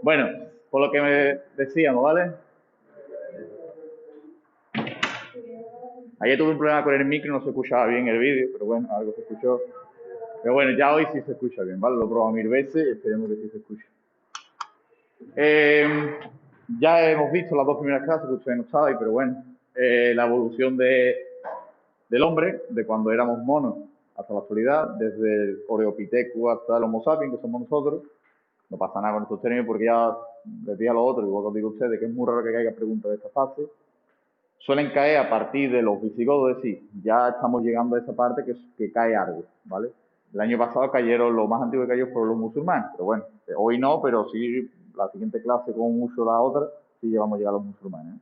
Bueno, por lo que me decíamos, ¿vale? Ayer tuve un problema con el micro, no se escuchaba bien el vídeo, pero bueno, algo se escuchó. Pero bueno, ya hoy sí se escucha bien, ¿vale? Lo he probado 1000 veces y esperemos que sí se escuche. Ya hemos visto las dos primeras clases que ustedes no saben, pero bueno, la evolución del hombre, de cuando éramos monos hasta la actualidad, desde el Oreopithecus hasta el Homo sapiens, que somos nosotros. No pasa nada con estos términos porque ya les di a los otros, igual que os digo a ustedes, que es muy raro que caigan preguntas de esta fase. Suelen caer a partir de los visigodos, es decir, ya estamos llegando a esa parte que cae algo, ¿vale? El año pasado cayeron, lo más antiguo que cayó fueron los musulmanes, pero bueno, hoy no, pero sí, la siguiente clase con mucho la otra, sí llevamos a llegar a los musulmanes.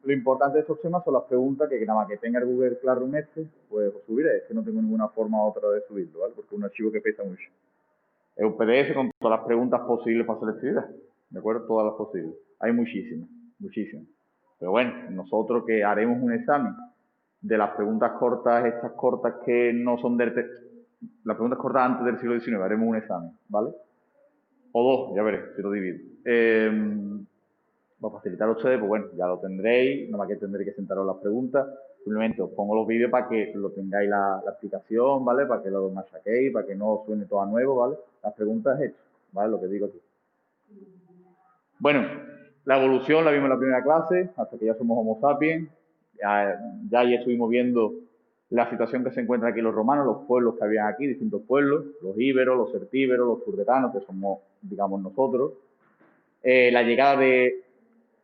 Lo importante de estos temas son las preguntas que nada más que tenga el Google Classroom pues lo subiré, es que no tengo ninguna forma u otra de subirlo, ¿vale? Porque es un archivo que pesa mucho. Es un PDF con todas las preguntas posibles para selectividad, ¿de acuerdo? Todas las posibles. Hay muchísimas, muchísimas. Pero bueno, nosotros que haremos un examen de las preguntas cortas, estas cortas que no son las preguntas cortas antes del siglo XIX, haremos un examen, ¿vale? O dos, ya veré, si lo divido. Para facilitar a ustedes, pues bueno, ya lo tendréis, no más que tendréis que sentaros las preguntas. Simplemente os pongo los vídeos para que lo tengáis la explicación, ¿vale? Para que lo machaquéis, para que no suene todo a nuevo, ¿vale? Las preguntas hechas, ¿vale? Lo que digo aquí. Bueno, la evolución la vimos en la primera clase, hasta que ya somos Homo sapiens. Ya estuvimos viendo la situación que se encuentran aquí los romanos, los pueblos que habían aquí, distintos pueblos, los íberos, los celtíberos, los turdetanos, que somos, digamos, nosotros. La llegada de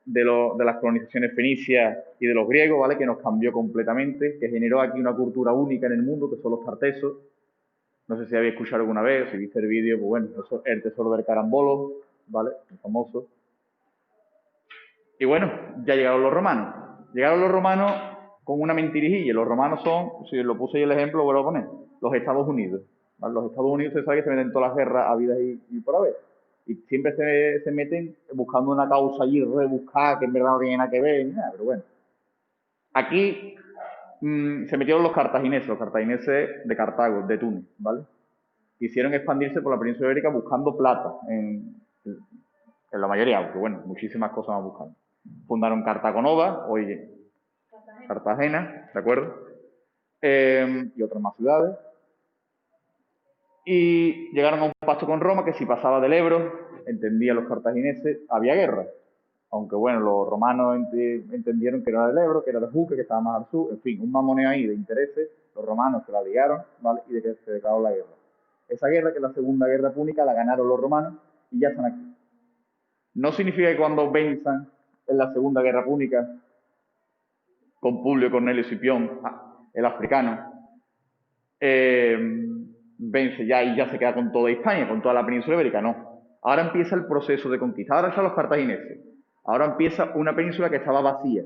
las colonizaciones fenicias y de los griegos, ¿vale? Que nos cambió completamente, que generó aquí una cultura única en el mundo, que son los tartesos. No sé si habéis escuchado alguna vez, si viste el vídeo, pues bueno, eso es el tesoro del carambolo, ¿vale? El famoso. Y bueno, ya llegaron los romanos. Llegaron los romanos con una mentirijilla. Los romanos son, si lo puse ahí el ejemplo, lo vuelvo a poner, los Estados Unidos. ¿Vale? Los Estados Unidos, se sabe que se meten en todas las guerras habidas y por haber. Y siempre se meten buscando una causa allí rebuscada que en verdad no tiene nada que ver, ni nada, pero bueno. Aquí se metieron los cartagineses de Cartago, de Túnez, ¿vale? Quisieron expandirse por la península ibérica buscando plata, en la mayoría, aunque bueno, muchísimas cosas más buscando. Fundaron Cartago Nova, oye, Cartagena, ¿de acuerdo? Y otras más ciudades. Y llegaron a un pacto con Roma que si pasaba del Ebro, entendían los cartagineses, había guerra. Aunque bueno, los romanos entendieron que era del Ebro, que era de Juque, que estaba más al sur, en fin, un mamoneo ahí de intereses, los romanos se la ligaron, ¿vale? Y de que se declaró la guerra. Esa guerra, que es la Segunda Guerra Púnica, la ganaron los romanos y ya están aquí. No significa que cuando venzan en la Segunda Guerra Púnica con Publio Cornelio Escipión, el africano, vence ya y ya se queda con toda España, con toda la península ibérica, no. Ahora empieza el proceso de conquista. Ahora están los cartagineses. Ahora empieza una península que estaba vacía.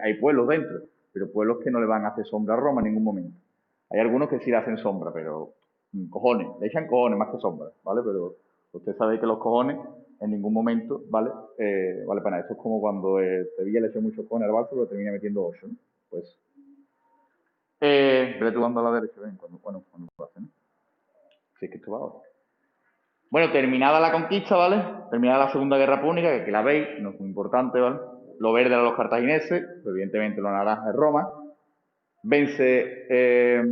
Hay pueblos dentro, pero pueblos que no le van a hacer sombra a Roma en ningún momento. Hay algunos que sí le hacen sombra, pero cojones, le echan cojones más que sombra, ¿vale? Pero usted sabe que los cojones en ningún momento, ¿vale? Vale para nada. Esto es como cuando Sevilla le echa muchos cojones al Barça, pero termina metiendo 8, ¿no? Pues vete tú dando a la derecha, ven, cuando lo hacen, ¿no? Si es que esto va ahora. Bueno, terminada la conquista, ¿vale? Terminada la Segunda Guerra Púnica, que la veis, no es muy importante, ¿vale? Lo verde eran los cartagineses, pues evidentemente lo naranja es Roma. Vence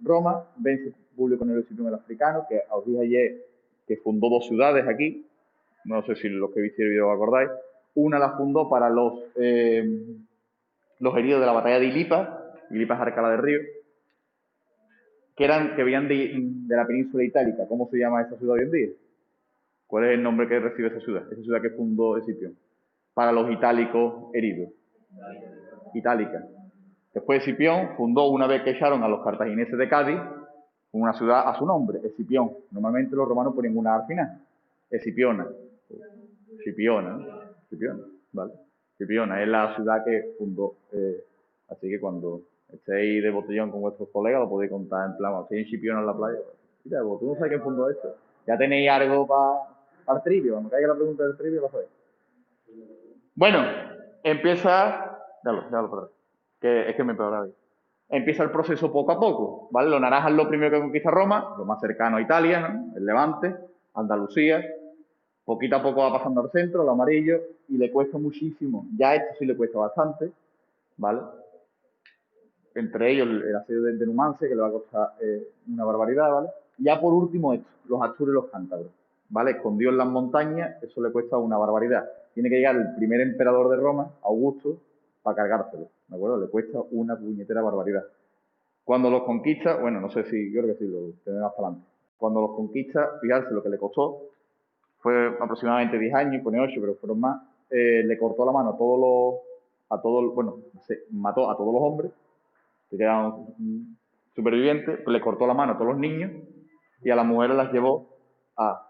Roma, vence Publio Cornelio Escipión el africano, que os dije ayer que fundó dos ciudades aquí. No sé si los que viste el video os acordáis. Una la fundó para los heridos de la batalla de Ilipa. Ilipa es Arcala del Río, que venían de la península itálica. ¿Cómo se llama esa ciudad hoy en día? ¿Cuál es el nombre que recibe esa ciudad? Esa ciudad que fundó Escipión. Para los itálicos heridos. Itálica. Después Escipión fundó, una vez que echaron a los cartagineses de Cádiz, una ciudad a su nombre, Escipión. Normalmente los romanos ponen una al final. Escipiona. Escipiona, ¿vale? Escipiona es la ciudad que fundó. Así que cuando estéis de botellón con vuestros colegas, lo podéis contar en plan, estoy en Escipiona en la playa. Mira, vos, tú no sabes quién fundó esto. Ya tenéis algo para el trivio. Cuando caiga la pregunta del trivio, lo sabéis. Bueno, empieza. Dalo para atrás. Que es que me peor ahí. Empieza el proceso poco a poco, ¿vale? Los naranjas es lo primero que conquista Roma, lo más cercano a Italia, ¿no? El Levante. Andalucía, poquito a poco va pasando al centro, al amarillo, y le cuesta muchísimo. Ya esto sí le cuesta bastante, ¿vale? Entre ellos el asedio de Numancia, que le va a costar una barbaridad, ¿vale? Y ya por último esto, los Astures y los Cántabros, ¿vale? Escondido en las montañas, eso le cuesta una barbaridad. Tiene que llegar el primer emperador de Roma, Augusto, para cargárselo, ¿de acuerdo? Le cuesta una puñetera barbaridad. Cuando los conquista, bueno, no sé si, yo creo que sí, lo tenemos para adelante. Cuando los conquista, fijarse lo que le costó, fue aproximadamente 10 años, pone 8, pero fueron más, le cortó la mano bueno, mató a todos los hombres, que quedaban supervivientes, le cortó la mano a todos los niños y a las mujeres las llevó a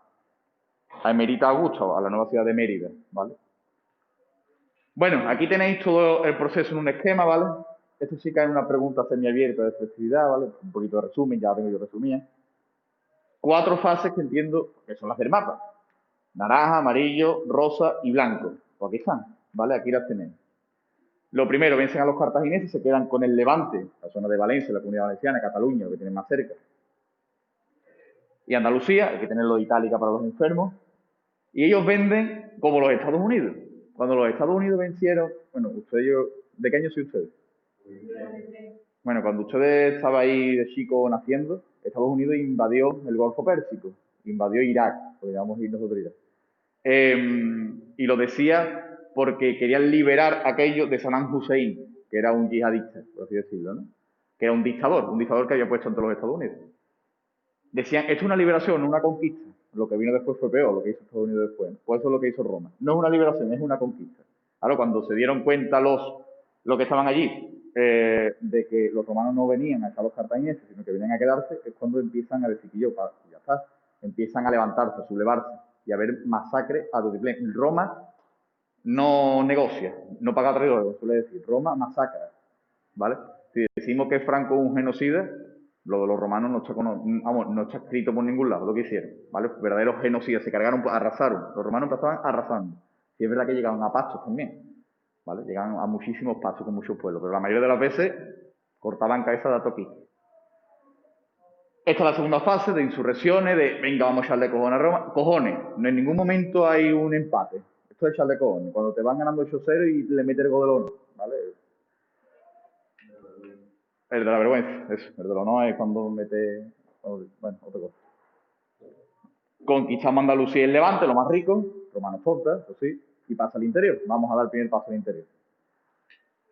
Emerita Augusta, a la nueva ciudad de Mérida, ¿vale? Bueno, aquí tenéis todo el proceso en un esquema, ¿vale? Esto sí cae en una pregunta semiabierta de flexibilidad, ¿vale? Un poquito de resumen, ya la tengo yo resumida. 4 fases que entiendo que son las del mapa. Naranja, amarillo, rosa y blanco. Pues aquí están, ¿vale? Aquí las tenéis. Lo primero, vencen a los cartagineses, se quedan con el Levante, la zona de Valencia, la Comunidad Valenciana, Cataluña, lo que tienen más cerca. Y Andalucía, hay que tenerlo de itálica para los enfermos. Y ellos venden como los Estados Unidos. Cuando los Estados Unidos vencieron, bueno, ¿de qué año son ustedes? Bueno, cuando ustedes estaban ahí de chico naciendo, Estados Unidos invadió el Golfo Pérsico, invadió Irak, podríamos ir nosotros a Irak. Y lo decía porque querían liberar aquello de Saddam Hussein, que era un yihadista, por así decirlo, ¿no? Que era un dictador que había puesto ante los Estados Unidos. Decían, esto es una liberación, no una conquista. Lo que vino después fue peor, lo que hizo Estados Unidos después. Pues eso es lo que hizo Roma. No es una liberación, es una conquista. Claro, cuando se dieron cuenta los que estaban allí de que los romanos no venían a echar los cartagineses, sino que venían a quedarse, es cuando empiezan a decir que ya está, empiezan a levantarse, a sublevarse y a haber masacres a tutiplén. Roma no negocia, no paga traidores, suele decir. Roma masacra, ¿vale? Si decimos que Franco es un genocida, lo de los romanos no está escrito por ningún lado, lo que hicieron, ¿vale? Verdaderos genocidas, se cargaron, arrasaron. Los romanos estaban arrasando. Y es verdad que llegaban a pastos también, ¿vale? Llegaban a muchísimos pastos con muchos pueblos, pero la mayoría de las veces cortaban cabeza de toqui. Esta es la segunda fase de insurrecciones, de venga, vamos a echarle cojones a Roma. Cojones, no en ningún momento hay un empate. Esto es echarle cojones. Cuando te van ganando 8-0 y le metes el gol del honor, ¿vale? El de la vergüenza, eso. El de la honor es cuando mete... Bueno, otra cosa. Conquistamos Andalucía y el Levante, lo más rico, Romano Forta, eso sí, y pasa al interior. Vamos a dar el primer paso al interior.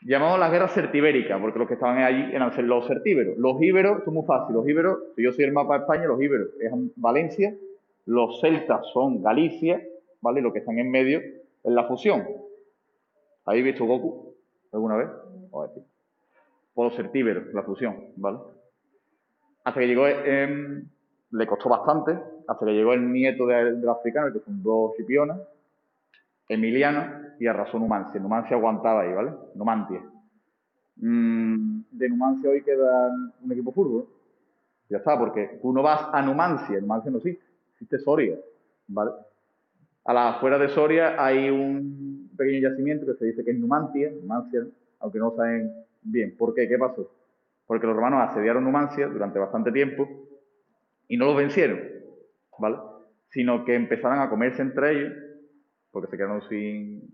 Llamamos las guerras certibéricas, porque los que estaban allí eran los certíberos. Los íberos son muy fáciles. Los íberos, si yo soy el mapa de España, los íberos es Valencia, los celtas son Galicia, ¿vale? Y los que están en medio es la fusión. ¿Habéis visto Goku alguna vez? Por los certíberos, la fusión, ¿vale? Hasta que llegó, le costó bastante, hasta que llegó el nieto del africano, que fundó Scipiona, Emiliano, y arrasó Numancia. Numancia aguantaba ahí, ¿vale? Numantia. De Numancia hoy queda un equipo de fútbol. Ya está, porque tú no vas a Numancia no existe Soria, ¿vale? A las afueras de Soria hay un pequeño yacimiento que se dice que es Numancia, aunque no saben bien. ¿Por qué? ¿Qué pasó? Porque los romanos asediaron Numancia durante bastante tiempo y no los vencieron, ¿vale? Sino que empezaron a comerse entre ellos, porque se quedaron sin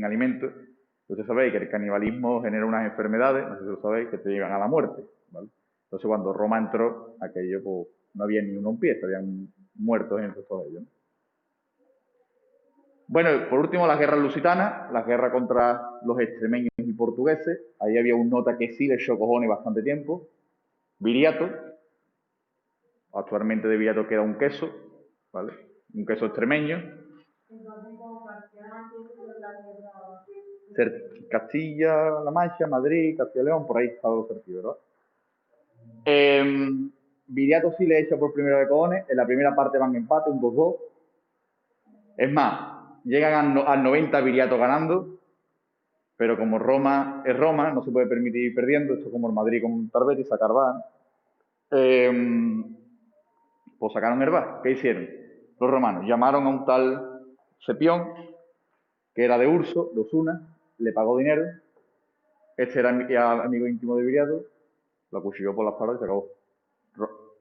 alimento. Entonces sabéis que el canibalismo genera unas enfermedades, no sé si lo sabéis, que te llevan a la muerte, ¿vale? Entonces cuando Roma entró, aquello pues, no había ni uno en pie, habían muertos entre todos ellos, ¿no? Bueno, por último, las guerras lusitanas, las guerras contra los extremeños y portugueses. Ahí había un nota que sí le echó cojones bastante tiempo. Viriato. Actualmente de Viriato queda un queso, ¿vale? Un queso extremeño. Castilla-La Mancha, Madrid, Castilla-León, por ahí está los cerquillos, ¿verdad? Viriato sí le echa por primera de cojones. En la primera parte van empate, un 2-2. Es más, llegan al 90 Viriato ganando, pero como Roma es Roma, no se puede permitir ir perdiendo. Esto es como el Madrid con Tarbet y sacar VAR. Pues sacaron el VAR. ¿Qué hicieron? Los romanos llamaron a un tal Cepión, que era de Urso, de Osuna, le pagó dinero. Este era amigo íntimo de Viriato, lo acuchilló por las espalda y se acabó.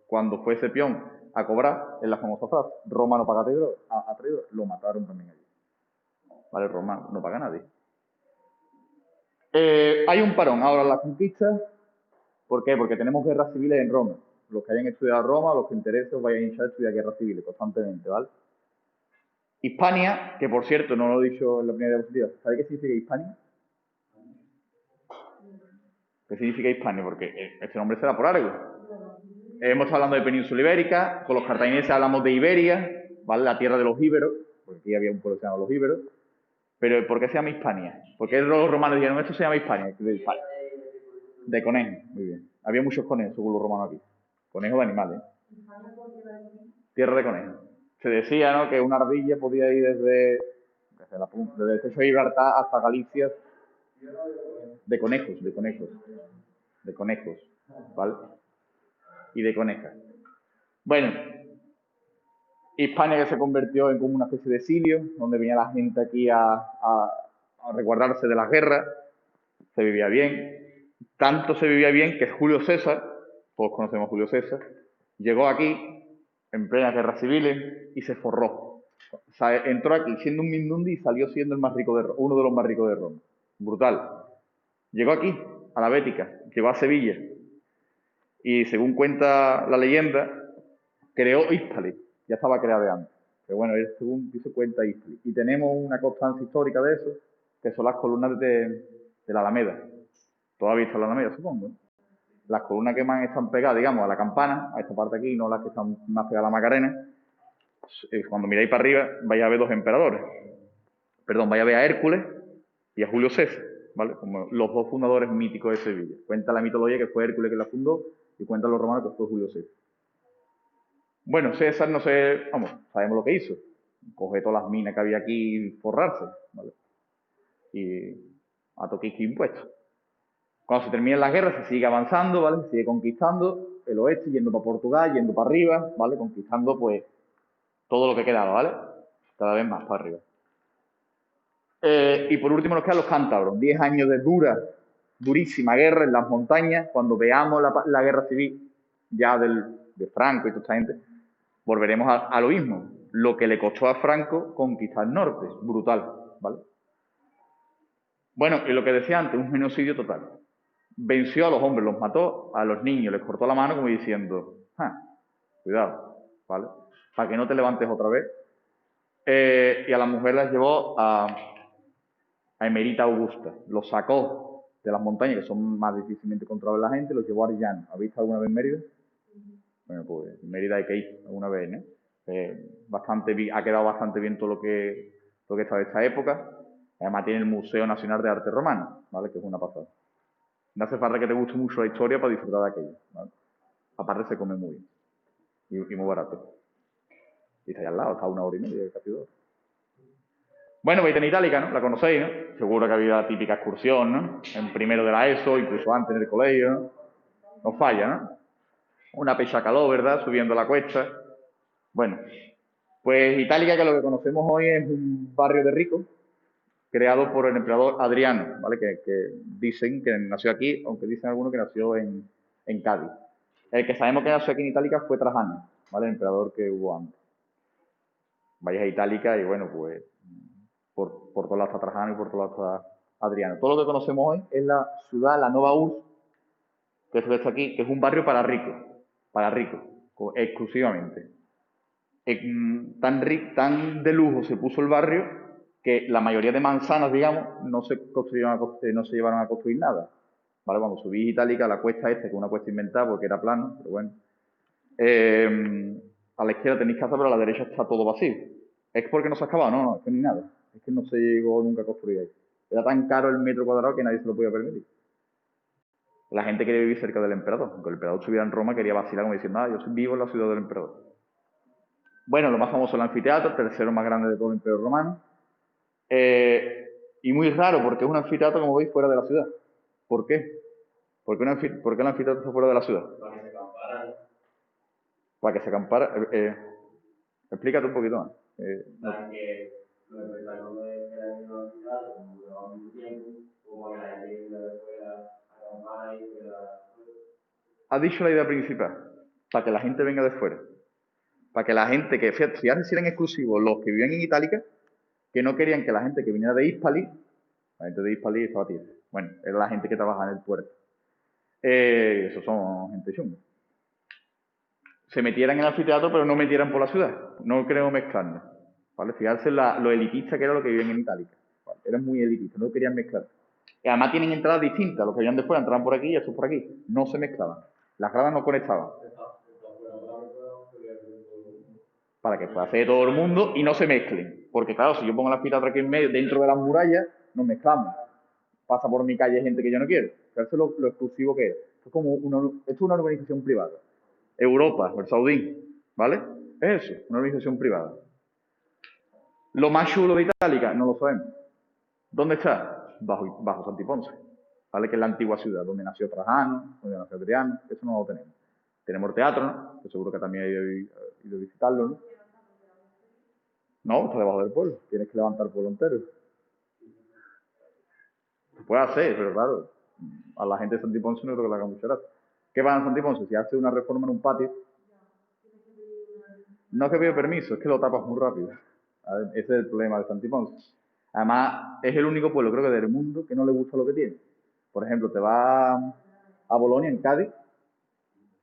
Cuando fue Cepión a cobrar, es la famosa frase. Roma no paga a traidores, lo mataron también allí. ¿Vale? Roma no paga a nadie. Hay un parón ahora en la conquista. ¿Por qué? Porque tenemos guerras civiles en Roma. Los que hayan estudiado Roma, los que interesen, vayan a estudiar guerras civiles constantemente, ¿vale? Hispania, que por cierto, no lo he dicho en la primera diapositiva, ¿sabe qué significa Hispania? ¿Qué significa Hispania? Porque este nombre será por algo. Hemos estado hablando de península ibérica, con los cartagineses hablamos de Iberia, ¿vale? La tierra de los íberos, porque aquí había un pueblo que se llama los íberos. Pero ¿por qué se llama Hispania? Porque los romanos dijeron, esto se llama Hispania. De conejo, muy bien. Había muchos conejos, según los romanos aquí. Conejos de animales. Tierra de conejos. Se decía, ¿no?, que una ardilla podía ir desde el techo de Gibraltar hasta Galicia de conejos, ¿vale? Y de conejas. Bueno, Hispania, que se convirtió en como una especie de exilio, donde venía la gente aquí a resguardarse de las guerras, se vivía bien. Tanto se vivía bien que Julio César, todos conocemos a Julio César, llegó aquí en plenas guerras civiles y se forró. O sea, entró aquí siendo un mindundi y salió siendo el más rico de Roma, uno de los más ricos de Roma. Brutal. Llegó aquí, a la Bética, llegó a Sevilla y, según cuenta la leyenda, creó Hispali. Ya estaba creada de antes. Pero bueno, según dice, cuenta Hispali. Y tenemos una constancia histórica de eso, que son las columnas de la Alameda. Todavía está la Alameda, supongo, ¿no? Las columnas que más están pegadas, digamos, a la campana, a esta parte aquí, no las que están más pegadas a la Macarena. Cuando miráis para arriba, vais a ver dos emperadores. Perdón, vais a ver a Hércules y a Julio César, ¿vale? Como los dos fundadores míticos de Sevilla. Cuenta la mitología que fue Hércules que la fundó y cuentan los romanos que fue Julio César. Bueno, César, no sé, vamos, sabemos lo que hizo. Coge todas las minas que había aquí y forrarse, ¿vale? Y a toque impuestos. Cuando se terminan las guerras se sigue avanzando, ¿vale? Se sigue conquistando el oeste, yendo para Portugal, yendo para arriba, ¿vale? Conquistando, pues, todo lo que quedaba, ¿vale? Cada vez más para arriba. Y por último nos quedan los cántabros. 10 años de durísima guerra en las montañas. Cuando veamos la guerra civil ya de Franco y toda esta gente, volveremos a lo mismo. Lo que le costó a Franco conquistar el norte. Brutal, ¿vale? Bueno, y lo que decía antes, un genocidio total. Venció a los hombres, los mató, a los niños les cortó la mano como diciendo, cuidado, ¿vale? Para que no te levantes otra vez. Y a las mujeres las llevó a Emerita Augusta. Los sacó de las montañas, que son más difícilmente controlables la gente, los llevó a Arellano. ¿Habéis visto alguna vez Mérida? Bueno, pues Mérida hay que ir alguna vez, ¿no? Ha quedado bastante bien todo lo que está de esta época. Además tiene el Museo Nacional de Arte Romano, ¿vale? Que es una pasada. No hace falta que te guste mucho la historia para disfrutar de aquello, ¿vale? Aparte se come muy bien y muy barato. Y está ahí al lado, está a 1 hora y media, casi 2. Bueno, Baitena Itálica, ¿no? La conocéis, ¿no? Seguro que había la típica excursión, ¿no? En primero de la ESO, incluso antes en el colegio, ¿no? No falla, ¿no? Una pecha calor, ¿verdad? Subiendo la cuesta. Bueno, pues Itálica, que lo que conocemos hoy es un barrio de ricos, creado por el emperador Adriano, ¿vale? Que dicen que nació aquí, aunque dicen algunos que nació en Cádiz. El que sabemos que nació aquí en Itálica fue Trajano, ¿vale? El emperador que hubo antes. Vayas a Itálica y, bueno, pues por todos lados está Trajano y por todos lados está Adriano. Todo lo que conocemos hoy es la ciudad, la Nova Urs, que es esto aquí, que es un barrio para ricos, exclusivamente. Tan de lujo se puso el barrio que la mayoría de manzanas, digamos, no se llevaron a construir nada. ¿Vale? Cuando subí Itálica, la cuesta esta, que es una cuesta inventada porque era plano, pero bueno, a la izquierda tenéis casa, pero a la derecha está todo vacío. ¿Es porque no se ha acabado? No, es que ni nada. Es que no se llegó nunca a construir ahí. Era tan caro el metro cuadrado que nadie se lo podía permitir. La gente quería vivir cerca del emperador. Aunque el emperador estuviera en Roma, quería vacilar como diciendo, yo vivo en la ciudad del emperador. Bueno, lo más famoso es el anfiteatro, el tercero más grande de todo el imperio romano. Y muy raro, porque es un anfiteatro, como veis, fuera de la ciudad. ¿Por qué? ¿Por qué el anfiteatro está fuera de la ciudad? Para que se acampara. Para que se acampara. Explícate un poquito más. Para que los espectáculos de la universidad, como duraban mucho tiempo, como que la gente de fuera acampara y fuera. Ha dicho la idea principal, para que la gente venga de fuera. Para que la gente que, fíjate, si eran exclusivos los que vivían en Itálica, que no querían que la gente que viniera de Hispali, la gente de Hispali estaba tierra. Bueno, era la gente que trabajaba en el puerto. Esos son gente chunga. Se metieran en el anfiteatro, pero no metieran por la ciudad. No queremos mezclarnos. ¿Vale? Fijarse en lo elitista que era lo que vivían en Itálica. ¿Vale? Eran muy elitistas, no querían mezclar. Y además tienen entradas distintas. Los que venían de fuera entraban por aquí y estos por aquí. No se mezclaban. Las gradas no conectaban. Para que pase todo el mundo y no se mezclen. Porque claro, si yo pongo el anfiteatro aquí en medio, dentro de las murallas, nos mezclamos. Pasa por mi calle gente que yo no quiero. Pero eso es lo exclusivo que es. Esto es una organización privada. Europa, el Saudí, ¿vale? Es eso, una organización privada. Lo más chulo de Itálica, no lo sabemos. ¿Dónde está? Bajo Santiponce, ¿vale? Que es la antigua ciudad, donde nació Trajano, donde nació Adriano, eso no lo tenemos. Tenemos el teatro, ¿no? Que seguro que también he ido a visitarlo, ¿no? No, está debajo del pueblo, tienes que levantar el pueblo entero. Se puede hacer, pero claro, a la gente de Santiponce no creo que le haga mucha gracia. ¿Qué pasa en Santiponce? Si hace una reforma en un patio, no es que pide permiso, es que lo tapas muy rápido. Ese es el problema de Santiponce. Además, es el único pueblo, creo que del mundo, que no le gusta lo que tiene. Por ejemplo, te vas a Bolonia, en Cádiz,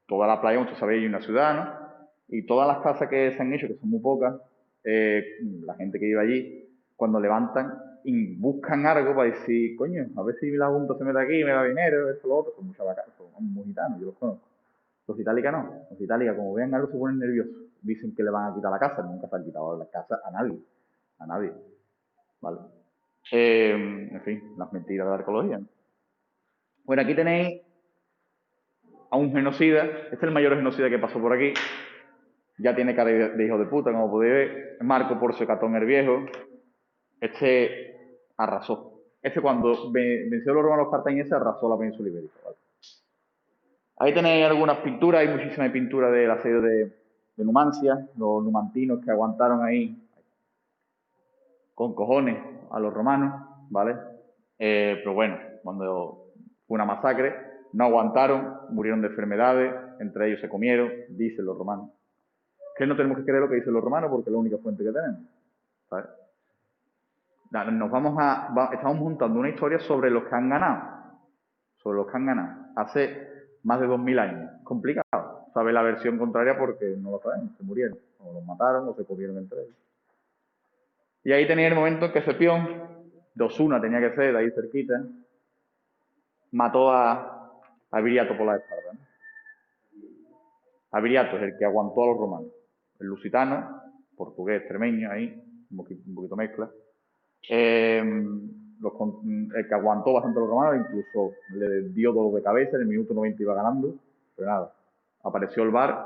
toda la playa, como tú sabéis, hay una ciudad, ¿no? Y todas las casas que se han hecho, que son muy pocas, la gente que vive allí, cuando levantan y buscan algo para decir, coño, a ver si la Junta se mete aquí, me da dinero, esto, lo otro, son muchas vacas, son muy gitanos, yo los conozco. Los itálicos no, los itálicos como vean algo se ponen nerviosos, dicen que le van a quitar la casa, nunca se han quitado la casa a nadie, ¿vale? En fin, las mentiras de la arqueología, ¿no? Bueno, aquí tenéis a un genocida, este es el mayor genocida que pasó por aquí, ya tiene cara de hijo de puta, como podéis ver, Marco Porcio Catón el Viejo, este arrasó. Este cuando venció a los romanos cartagineses arrasó la península ibérica, ¿vale? Ahí tenéis algunas pinturas, hay muchísimas pinturas del asedio de Numancia, los numantinos que aguantaron ahí con cojones a los romanos, ¿vale? Pero bueno, cuando fue una masacre, no aguantaron, murieron de enfermedades, entre ellos se comieron, dicen los romanos. Que no tenemos que creer lo que dicen los romanos porque es la única fuente que tenemos, ¿sabes? Estamos montando una historia sobre los que han ganado, hace más de 2000 años. Complicado saber la versión contraria porque no lo sabemos, se murieron, o los mataron o se comieron entre ellos. Y ahí tenía el momento en que Cepión, de Osuna tenía que ser, de ahí cerquita, mató a Viriato por la espalda, ¿no? A Viriato es el que aguantó a los romanos. El lusitano, portugués, extremeño, ahí, un poquito mezcla. El que aguantó bastante a los romanos, incluso le dio dolor de cabeza, en el minuto 90 iba ganando, pero nada. Apareció el bar,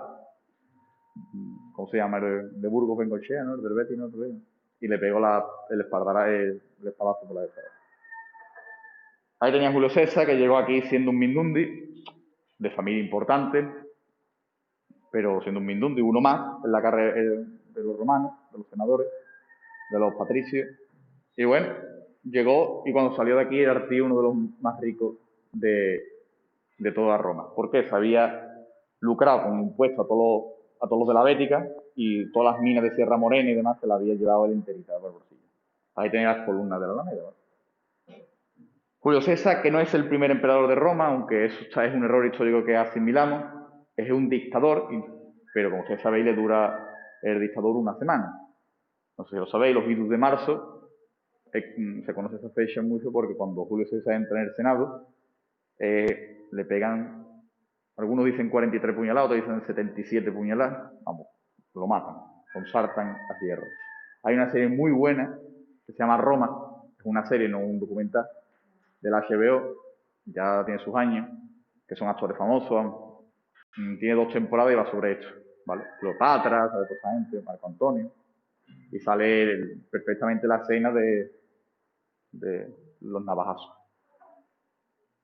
¿cómo se llama? El de Burgos Bengochea, ¿no? El del Betis, ¿no? Y le pegó el espadazo por la espalda. Ahí tenía Julio César, que llegó aquí siendo un Mindundi, de familia importante, pero siendo un Mindundi, uno más en la carrera de los romanos, de los senadores, de los patricios. Y bueno, llegó y cuando salió de aquí era el tío uno de los más ricos de toda Roma. ¿Por qué? Se había lucrado con impuestos a todos los de la Bética y todas las minas de Sierra Morena y demás se las había llevado él enterita por el bolsillo. Ahí tenía las columnas de la Alameda, ¿vale? Julio César, que no es el primer emperador de Roma, aunque eso es un error histórico que asimilamos, es un dictador, pero como ustedes sabéis, le dura el dictador una semana. No sé si lo sabéis, los idus de marzo, se conoce esa fecha mucho porque cuando Julio César entra en el Senado, le pegan, algunos dicen 43 puñaladas, otros dicen 77 puñaladas, vamos, lo matan, consartan a tierra. Hay una serie muy buena que se llama Roma, es una serie, no un documental, del HBO, ya tiene sus años, que son actores famosos, tiene 2 temporadas y va sobre esto, ¿vale? Cleopatra, sale toda esa gente, Marco Antonio, y sale perfectamente la escena de los navajazos.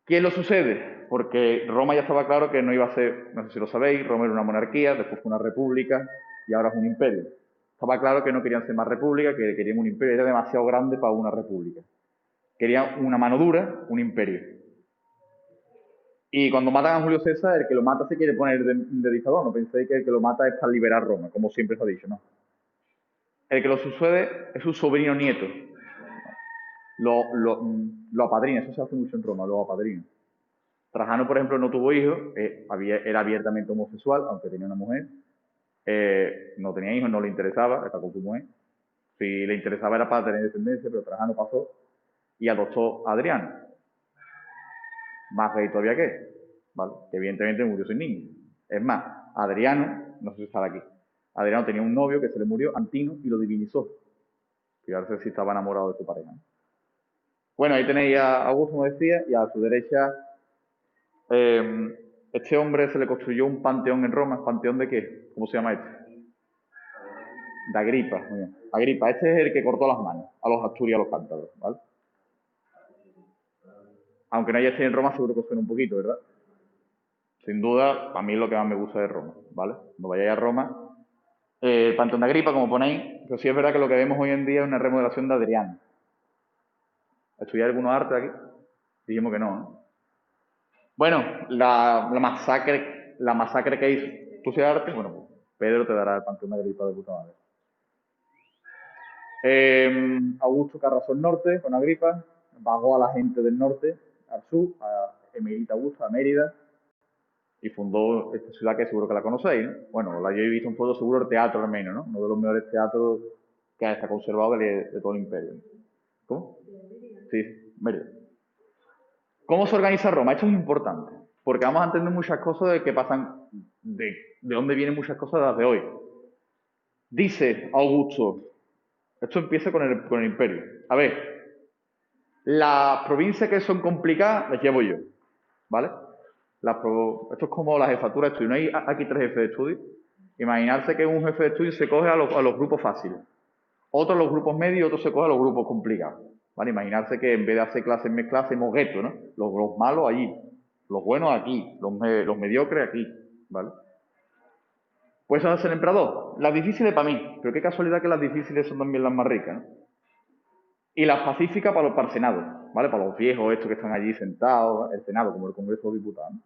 ¿Qué lo sucede? Porque Roma ya estaba claro que no iba a ser, no sé si lo sabéis, Roma era una monarquía, después fue una república y ahora es un imperio. Estaba claro que no querían ser más república, que querían un imperio, era demasiado grande para una república. Querían una mano dura, un imperio. Y cuando matan a Julio César, el que lo mata se quiere poner de dictador. No penséis que el que lo mata es para liberar Roma, como siempre se ha dicho, ¿no? El que lo sucede es su sobrino nieto. Lo apadrina, eso se hace mucho en Roma, lo apadrina. Trajano, por ejemplo, no tuvo hijos, era abiertamente homosexual, aunque tenía una mujer. No tenía hijos, no le interesaba, está con su mujer. Si le interesaba era para tener descendencia, pero Trajano pasó y adoptó a Adriano. Más rey todavía que él, ¿vale? Que evidentemente murió sin niño. Es más, Adriano, no sé si está aquí, Adriano tenía un novio que se le murió, Antino, y lo divinizó. Fijarse si estaba enamorado de su pareja, ¿no? Bueno, ahí tenéis a Augusto, como decía, y a su derecha, este hombre se le construyó un panteón en Roma. ¿Panteón de qué? ¿Cómo se llama este? De Agripa. Muy bien. Agripa, este es el que cortó las manos a los asturias, a los cántabros, ¿vale? Aunque no haya estado en Roma, seguro que os suena un poquito, ¿verdad? Sin duda, a mí es lo que más me gusta de Roma, ¿vale? Cuando vayáis a Roma, el Panteón de Agripa, como ponéis, pero sí es verdad que lo que vemos hoy en día es una remodelación de Adriano. ¿Estudiáis algunos arte aquí? Dijimos que no, ¿no? Bueno, la masacre que hizo, ¿tú estudias arte? Bueno, pues Pedro te dará el Panteón de Agripa de puta madre. Augusto que arrasó el norte con Agripa, vagó a la gente del norte, al sur, a Emerita Augusta, a Mérida, y fundó esta ciudad que seguro que la conocéis, ¿no? Bueno, la yo he visto un poco seguro el teatro al menos, ¿no? Uno de los mejores teatros que se ha conservado de todo el imperio. ¿Cómo? Sí, Mérida. ¿Cómo se organiza Roma? Esto es importante, porque vamos a entender muchas cosas de que pasan, de dónde vienen muchas cosas de hoy. Dice Augusto, esto empieza con el imperio. A ver, las provincias que son complicadas las llevo yo, ¿vale? Esto es como la jefatura de estudio. No hay aquí tres jefes de estudio. Imaginarse que un jefe de estudio se coge a los grupos fáciles. Otro a los grupos medios y otro se coge a los grupos complicados. ¿Vale? Imaginarse que en vez de hacer clases mezcladas, hacemos guetos, ¿no? Los malos allí, los buenos aquí, los mediocres aquí, ¿vale? Pues eso hace el emperador. Las difíciles para mí, pero qué casualidad que las difíciles son también las más ricas, ¿no? Y las pacíficas para el Senado, ¿vale? Para los viejos estos que están allí sentados, el Senado, como el Congreso de Diputados, ¿no?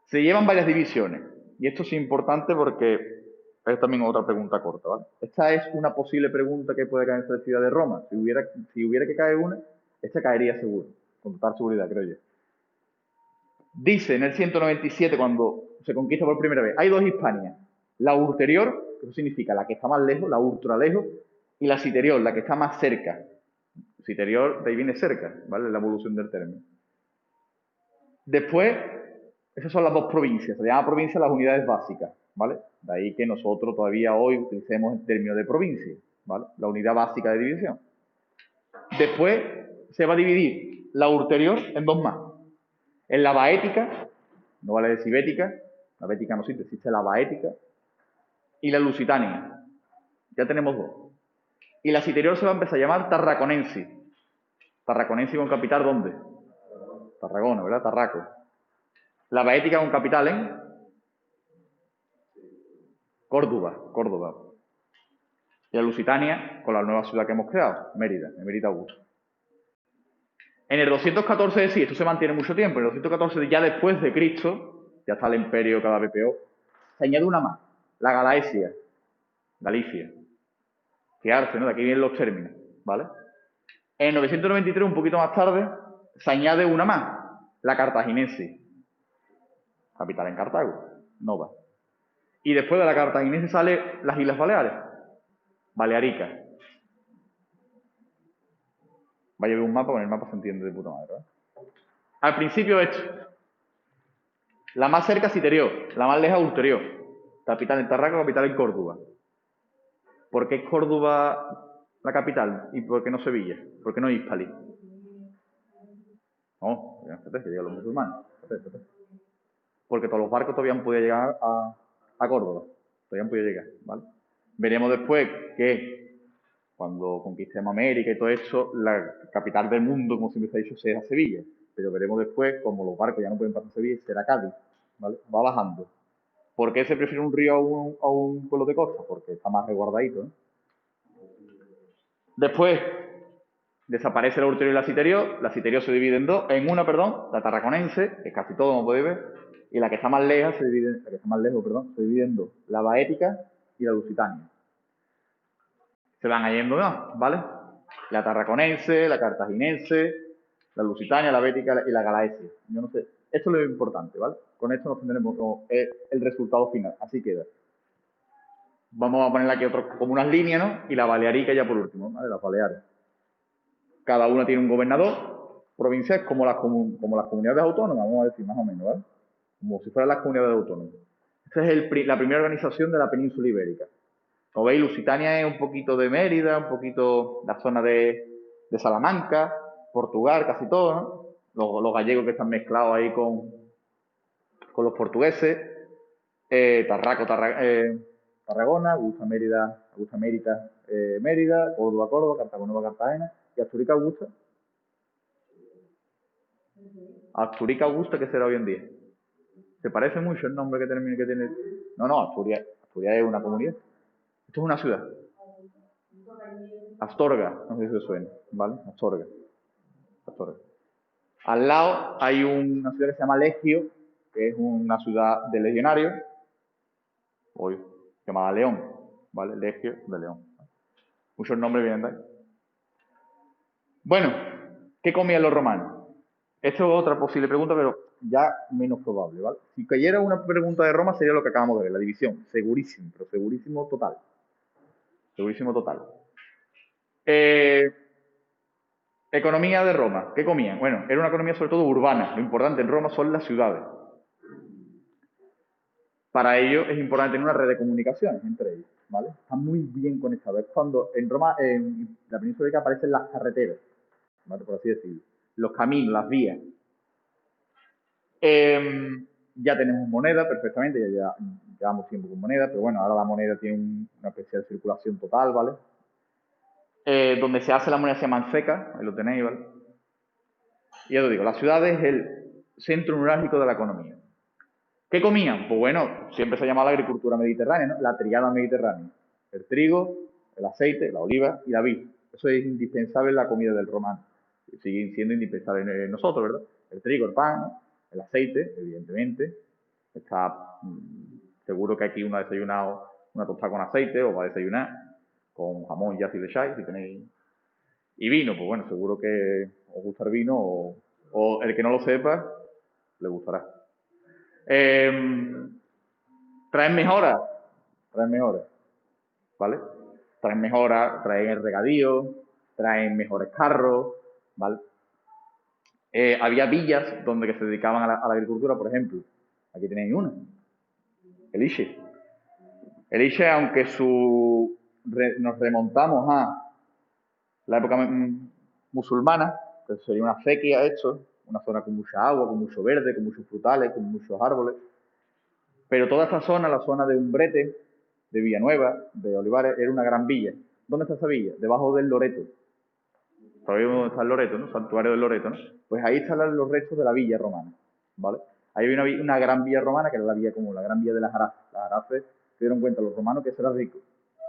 Se llevan varias divisiones. Y esto es importante porque es también otra pregunta corta, ¿vale? Esta es una posible pregunta que puede caer en la ciudad de Roma. Si hubiera que caer una, esta caería seguro, con total seguridad, creo yo. Dice en el 197, cuando se conquista por primera vez, hay dos Hispanias. La ulterior, que eso significa la que está más lejos, la ultra lejos, y la siterior, la que está más cerca. Siterior, de ahí viene cerca, ¿vale? La evolución del término. Después, esas son las dos provincias. Se llama provincia las unidades básicas, ¿vale? De ahí que nosotros todavía hoy utilicemos el término de provincia, ¿vale? La unidad básica de división. Después se va a dividir la ulterior en dos más. En la baética, no vale decir bética, la bética no existe la baética, y la lusitania. Ya tenemos dos. Y la siterior se va a empezar a llamar tarraconensis. Tarraconensis con capital, ¿dónde? Tarragona, ¿verdad? Tarraco. La baética con capital en Córdoba. Y la Lusitania con la nueva ciudad que hemos creado, Mérida, Emerita Augusta. En el 214 sí, esto se mantiene mucho tiempo, en el 214 ya después de Cristo, ya está el imperio cada vez peor, se añade una más, la Galaesia, Galicia. Fijarse, ¿no? De aquí vienen los términos, ¿vale? En 993, un poquito más tarde, se añade una más, la Cartaginense, capital en Cartago, Nova. Y después de la Cartaginense sale las Islas Baleares, Balearica. Vaya a ver un mapa, con el mapa se entiende de puta madre, ¿verdad? Al principio esto. La más cerca es Citerior, la más lejos Ulterior. Capital en Tarraco, capital en Córdoba. ¿Por qué es Córdoba la capital? ¿Y por qué no Sevilla? ¿Por qué no Hispali? No, que llegan los musulmanes. Porque todos los barcos todavía han podido llegar a Córdoba. Todavía han podido llegar, ¿vale? Veremos después que cuando conquistemos América y todo eso, la capital del mundo, como siempre se ha dicho, será Sevilla. Pero veremos después, como los barcos ya no pueden pasar a Sevilla, será Cádiz, ¿vale? Va bajando. ¿Por qué se prefiere un río a un pueblo de costa? Porque está más resguardadito, ¿eh? Después, Desaparece la ulterior y la citerior. La citerior se divide en dos, en una, perdón, la tarraconense, que es casi todo, como podéis ver, y la que está más lejos se divide, la que está más lejos, perdón, se divide en dos, la baética y la lusitania. Se van yendo más, ¿vale? La tarraconense, la cartaginense, la lusitania, la bética y la galaesia. Yo no sé, esto es lo importante, ¿vale? Con esto nos tendremos el resultado final, así queda. Vamos a ponerle aquí como unas líneas, ¿no? Y la balearica ya por último, ¿vale? Las Baleares. Cada una tiene un gobernador provincial como las comunidades autónomas, vamos a decir más o menos, ¿vale? Como si fueran las comunidades autónomas. Esta es la primera organización de la península ibérica. Como veis, Lusitania es un poquito de Mérida, un poquito la zona de Salamanca, Portugal, casi todo, ¿no? Los gallegos que están mezclados ahí con los portugueses, Tarragona, Augusta, Mérida, Mérida, Córdoba, Cartagonova, Cartagena, y Asturica, Augusta, ¿qué será hoy en día? ¿Se parece mucho el nombre que tiene? No, Asturias es una comunidad. Esto es una ciudad. Astorga, no sé si os suena, ¿vale? Astorga. Al lado hay una ciudad que se llama Legio, que es una ciudad de legionarios, hoy llamada León, ¿vale? Legio de León. Muchos nombres vienen de ahí. Bueno, ¿qué comían los romanos? Esto es otra posible pregunta, pero ya menos probable, ¿vale? Si cayera una pregunta de Roma sería lo que acabamos de ver, la división. Segurísimo, pero segurísimo total. Segurísimo total. Economía de Roma. ¿Qué comían? Bueno, era una economía sobre todo urbana. Lo importante en Roma son las ciudades. Para ello es importante tener una red de comunicaciones entre ellos, ¿vale? Están muy bien conectados. Es cuando en Roma, en la península ibérica, aparecen las carreteras, ¿vale? Por así decirlo. Los caminos, las vías. Ya tenemos moneda perfectamente, ya llevamos tiempo con moneda, pero bueno, ahora la moneda tiene una especie de circulación total, ¿vale? Donde se hace la moneda se llama seca, ahí lo tenéis, ¿vale? Y ya os digo, la ciudad es el centro neurálgico de la economía. ¿Qué comían? Pues bueno, siempre se llama la agricultura mediterránea, ¿no? La triada mediterránea. El trigo, el aceite, la oliva y la vid. Eso es indispensable en la comida del romano. Sigue siendo indispensable en nosotros, ¿verdad? El trigo, el pan, el aceite, evidentemente. Está seguro que aquí uno ha desayunado una tostada con aceite o va a desayunar con jamón ya si le echáis, si tenéis. Y vino, pues bueno, seguro que os gusta el vino o el que no lo sepa, le gustará. Traen mejoras, ¿vale? Traen mejoras, traen el regadío, traen mejores carros, ¿vale? Había villas donde que se dedicaban a la agricultura, por ejemplo. Aquí tenéis una, Elche. Elche, aunque nos remontamos a la época musulmana, que sería una sequía esto, una zona con mucha agua, con mucho verde, con muchos frutales, con muchos árboles. Pero toda esta zona, la zona de Umbrete, de Villanueva, de Olivares, era una gran villa. ¿Dónde está esa villa? Debajo del Loreto. ¿Sabéis dónde está el Loreto, no? Santuario del Loreto, ¿no? Pues ahí están los restos de la villa romana, ¿vale? Ahí hay una gran villa romana, que era la villa como la gran villa de las Jarafes. Las Jarafes se dieron cuenta los romanos que eso era rico.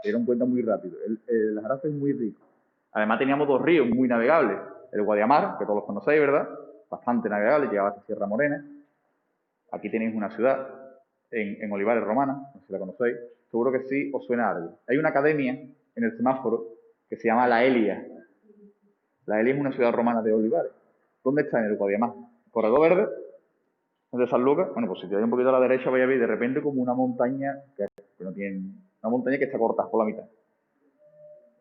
Se dieron cuenta muy rápido. Las Jarafes es muy rico. Además teníamos dos ríos muy navegables. El Guadiamar, que todos los conocéis, ¿verdad? Bastante navegable, llegaba hasta Sierra Morena. Aquí tenéis una ciudad, en Olivares Romana, no sé si la conocéis. Seguro que sí os suena algo. Hay una academia en el semáforo que se llama La Elia. La Elia es una ciudad romana de Olivares. ¿Dónde está? En el Guadiamar. Corredor Verde, de San Lucas. Bueno, pues si te vais un poquito a la derecha vais a ver de repente como una montaña que no tiene, una montaña que está cortada por la mitad.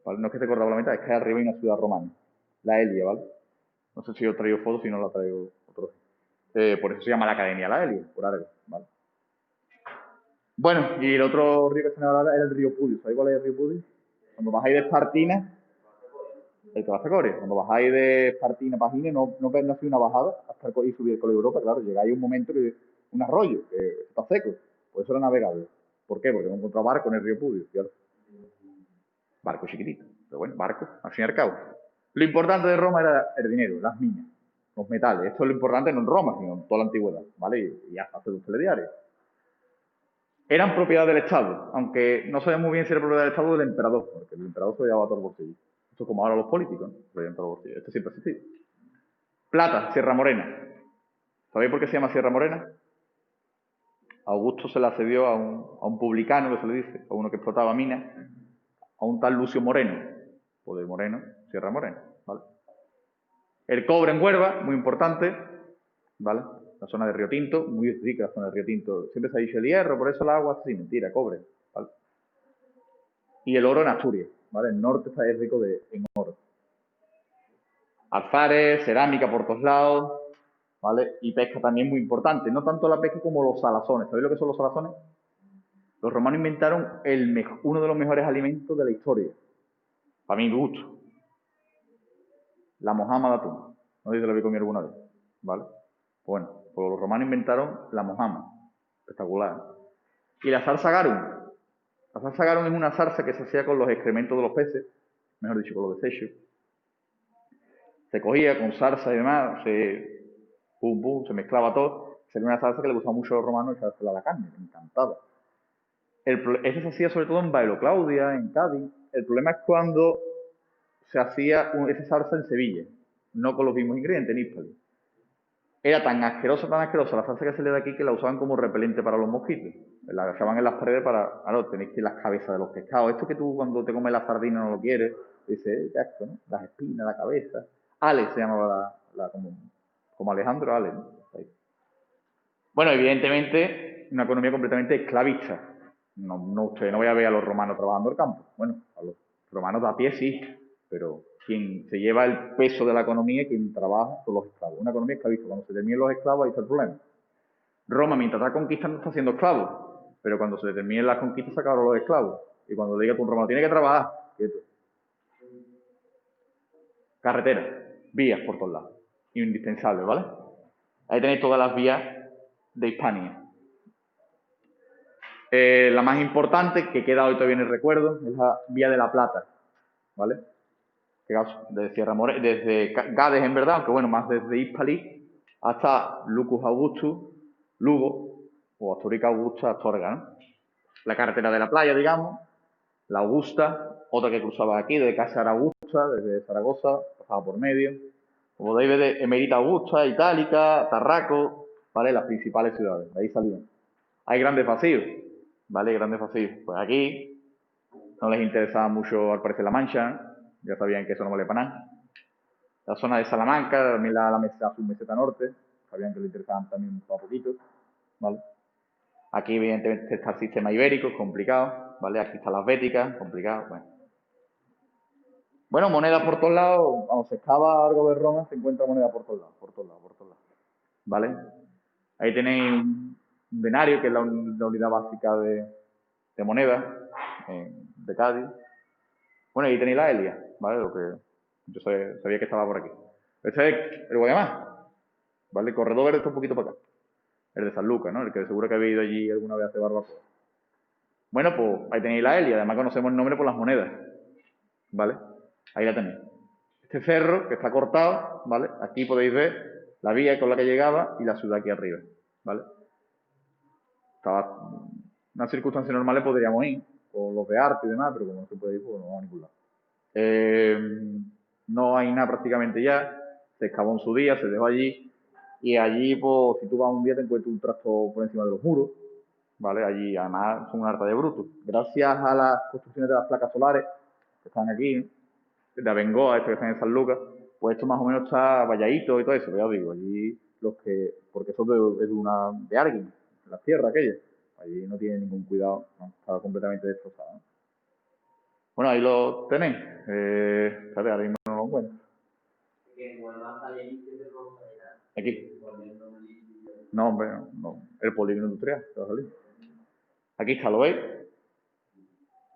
¿Vale? No es que esté cortada por la mitad, es que arriba hay una ciudad romana. La Elia, ¿vale? No sé si os traigo fotos, si no la traigo otro. Por eso se llama la Academia La Elia, por algo, ¿vale? Bueno, y el otro río que se me va a hablar es el río Pudio. ¿Sabéis cuál es el río Pudio? Cuando bajáis de Espartina, el que va a Corea. Cuando bajáis de Espartina para Gine, no hace una bajada hasta y subir con Europa, claro, llegáis a un momento que un arroyo, que está seco. Por eso era navegable. ¿Por qué? Porque no encontraba barco en el río Pudio, ¿cierto? Barco chiquitito, pero bueno, barco, al fin y al cabo. Lo importante de Roma era el dinero, las minas, los metales. Esto es lo importante no en Roma, sino en toda la antigüedad, ¿vale? Y hasta hace los telediarios. Eran propiedad del Estado, aunque no sabemos muy bien si era propiedad del Estado o del emperador, porque el emperador se llevaba todo el bolsillo. Esto es como ahora los políticos, ¿no? Lo llevan por los bolsillos. Esto siempre ha existido. Plata, Sierra Morena. ¿Sabéis por qué se llama Sierra Morena? Augusto se la cedió a un publicano, que se le dice, a uno que explotaba minas, a un tal Lucio Moreno. Pues de Moreno, Sierra Morena, ¿vale? El cobre en Huelva, muy importante, ¿vale? La zona de Río Tinto, muy rica la zona de Río Tinto. Siempre se ha dicho el hierro, por eso el agua, sí, mentira, cobre, ¿vale? Y el oro en Asturias, ¿vale? El norte está rico en oro. Alfares, cerámica por todos lados, ¿vale? Y pesca también muy importante. No tanto la pesca como los salazones. ¿Sabéis lo que son los salazones? Los romanos inventaron uno de los mejores alimentos de la historia. Para mi gusto. La mojama de atún. No sé si lo habéis comido alguna vez, ¿vale? Bueno, pues los romanos inventaron la mojama. Espectacular. Y la salsa garum. La salsa garum es una salsa que se hacía con los excrementos de los peces, mejor dicho, con los desechos. Se cogía con salsa y demás, se mezclaba todo. Sería una salsa que le gustaba mucho a los romanos echársela a la carne, me encantaba. Eso se hacía sobre todo en Bailo Claudia, en Cádiz. El problema es cuando se hacía esa salsa en Sevilla, no con los mismos ingredientes en Hispali. Era tan asquerosa la salsa que se le da aquí que la usaban como repelente para los mosquitos. La echaban en las paredes para, tenéis que las cabezas de los pescados. Esto que tú cuando te comes la sardina no lo quieres, dices, qué asco, ¿no? Las espinas, la cabeza. Ale se llamaba como Alejandro Ale, ¿no? Bueno, evidentemente, una economía completamente esclavista. No voy a ver a los romanos trabajando el campo. Bueno, a los romanos de a pie sí, pero quien se lleva el peso de la economía y quien trabaja son los esclavos. Una economía esclavista. Cuando se terminen los esclavos, ahí está el problema. Roma, mientras está conquistando, está haciendo esclavos. Pero cuando se terminen las conquistas, se acabaron los esclavos. Y cuando le diga a un romano, tiene que trabajar, quieto. Carreteras, vías por todos lados. Indispensables, ¿vale? Ahí tenéis todas las vías de Hispania. La más importante, que queda hoy todavía en el recuerdo, es la Vía de la Plata, ¿vale? De Sierra Morena, desde Gades en verdad, aunque bueno, más desde Hispali hasta Lucus Augustus, Lugo, o Asturica Augusta, Astorga, ¿no? La carretera de la playa, digamos, la Augusta, otra que cruzaba aquí, desde Casa Augusta, desde Zaragoza, pasaba por medio. Como podéis ver, de Emerita Augusta, Itálica, Tarraco, ¿vale? Las principales ciudades, de ahí salían. Hay grandes vacíos, ¿vale? Grandes vacíos. Pues aquí no les interesaba mucho, al parecer, la Mancha, ya sabían que eso no vale para nada. La zona de Salamanca, también la meseta norte, sabían que les interesaban también un poquito, ¿vale? Aquí, evidentemente, está el sistema ibérico, es complicado, ¿vale? Aquí están las béticas, complicado, bueno. Bueno, monedas por todos lados, cuando se excava algo de Roma, se encuentra moneda por todos lados, ¿vale? Ahí tenéis un denario, que es la unidad básica de moneda de Cádiz. Bueno, ahí tenéis la Elia, ¿vale? Lo que yo sabía que estaba por aquí. Este es el Guayamá, ¿vale? El corredor verde está un poquito para acá. El de San Lucas, ¿no? El que seguro que habéis ido allí alguna vez a hacer barbacoa. Bueno, pues ahí tenéis la Elia. Además conocemos el nombre por las monedas, ¿vale? Ahí la tenéis. Este cerro que está cortado, ¿vale? Aquí podéis ver la vía con la que llegaba y la ciudad aquí arriba, ¿vale? Estaba una circunstancia normal le podríamos ir, con los de arte y demás, pero como no se puede ir, pues no vamos a ningún lado. No hay nada prácticamente ya, se excavó en su día, se dejó allí, y allí, pues, si tú vas un día te encuentras un trasto por encima de los muros, ¿vale? Allí, además, son una harta de brutos. Gracias a las construcciones de las placas solares que están aquí, de Abengoa, estos que están en San Lucas, pues esto más o menos está valladito y todo eso, ya os digo, allí porque eso de alguien, la tierra aquella, allí no tiene ningún cuidado, ¿no? Está completamente destrozado, ¿no? Bueno, ahí lo tenéis, ahora mismo no lo encuentro. Aquí. No, hombre, no, el polígono industrial, te va a salir. Aquí está, ¿lo veis?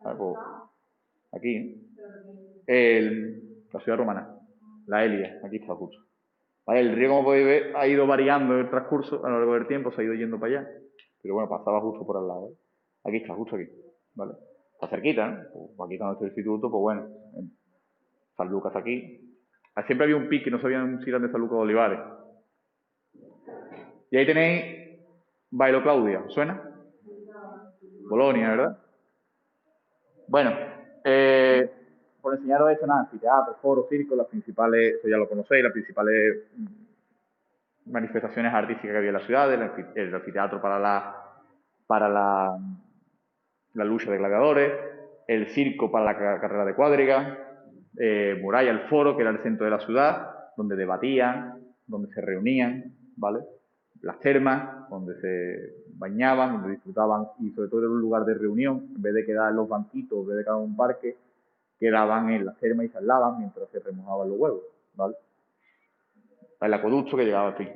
Pues, aquí, la ciudad romana, la Elia, aquí está justo. Vale, el río, como podéis ver, ha ido variando en el transcurso, a lo largo del tiempo se ha ido yendo para allá, pero bueno, pasaba justo por al lado, ¿eh? Aquí está, justo aquí, ¿vale? Está cerquita, ¿no? Pues aquí está nuestro instituto, pues bueno, San Lucas aquí. Siempre había un pique, no sabían si eran de San Lucas o Olivares. Y ahí tenéis Bailo Claudia, ¿suena? Bolonia, ¿verdad? Bueno, por enseñaron esto, nada, anfiteatro, foro, circo, las principales, eso ya lo conocéis, las principales manifestaciones artísticas que había en la ciudad, el anfiteatro para la lucha de gladiadores, el circo para la carrera de cuadriga, Muralla, el foro, que era el centro de la ciudad, donde debatían, donde se reunían, ¿vale? Las termas, donde se bañaban, donde disfrutaban, y sobre todo era un lugar de reunión, en vez de quedar en los banquitos, en vez de quedar en un parque, quedaban en las termas y se hablaban mientras se remojaban los huevos, ¿vale? El acueducto que llegaba al fin.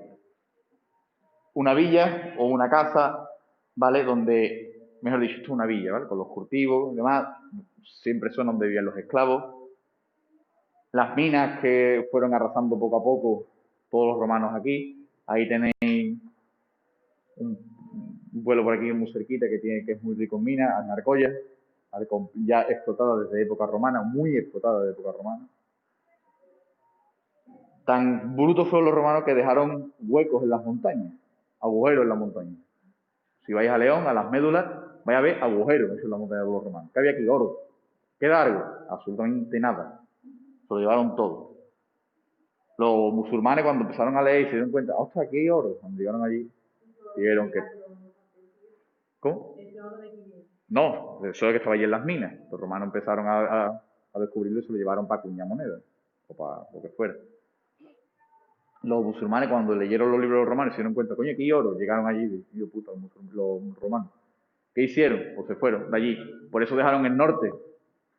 Una villa o una casa, ¿vale? Donde, mejor dicho, esto es una villa, ¿vale? Con los cultivos y demás, siempre son donde vivían los esclavos. Las minas que fueron arrasando poco a poco todos los romanos aquí. Ahí tenéis un pueblo por aquí muy cerquita que es muy rico en minas, Anarcoya, ¿vale? Ya explotada desde época romana, muy explotada desde época romana. Tan brutos fueron los romanos que dejaron huecos en las montañas, agujeros en las montañas. Si vais a León, a las médulas, vais a ver agujeros en la montaña de los romanos. ¿Qué había aquí? Oro. ¿Queda algo? Absolutamente nada. Se lo llevaron todo. Los musulmanes, cuando empezaron a leer y se dieron cuenta, ¡ostras, aquí hay oro! Cuando llegaron allí, vieron que... ¿Cómo? No, eso es que estaba allí en las minas. Los romanos empezaron a descubrirlo y se lo llevaron para acuñar monedas, o para lo que fuera. Los musulmanes, cuando leyeron los libros de los romanos, se dieron cuenta, coño, aquí hay oro. Llegaron allí y dijeron, puta, los romanos. ¿Qué hicieron? Pues se fueron de allí. Por eso dejaron el norte.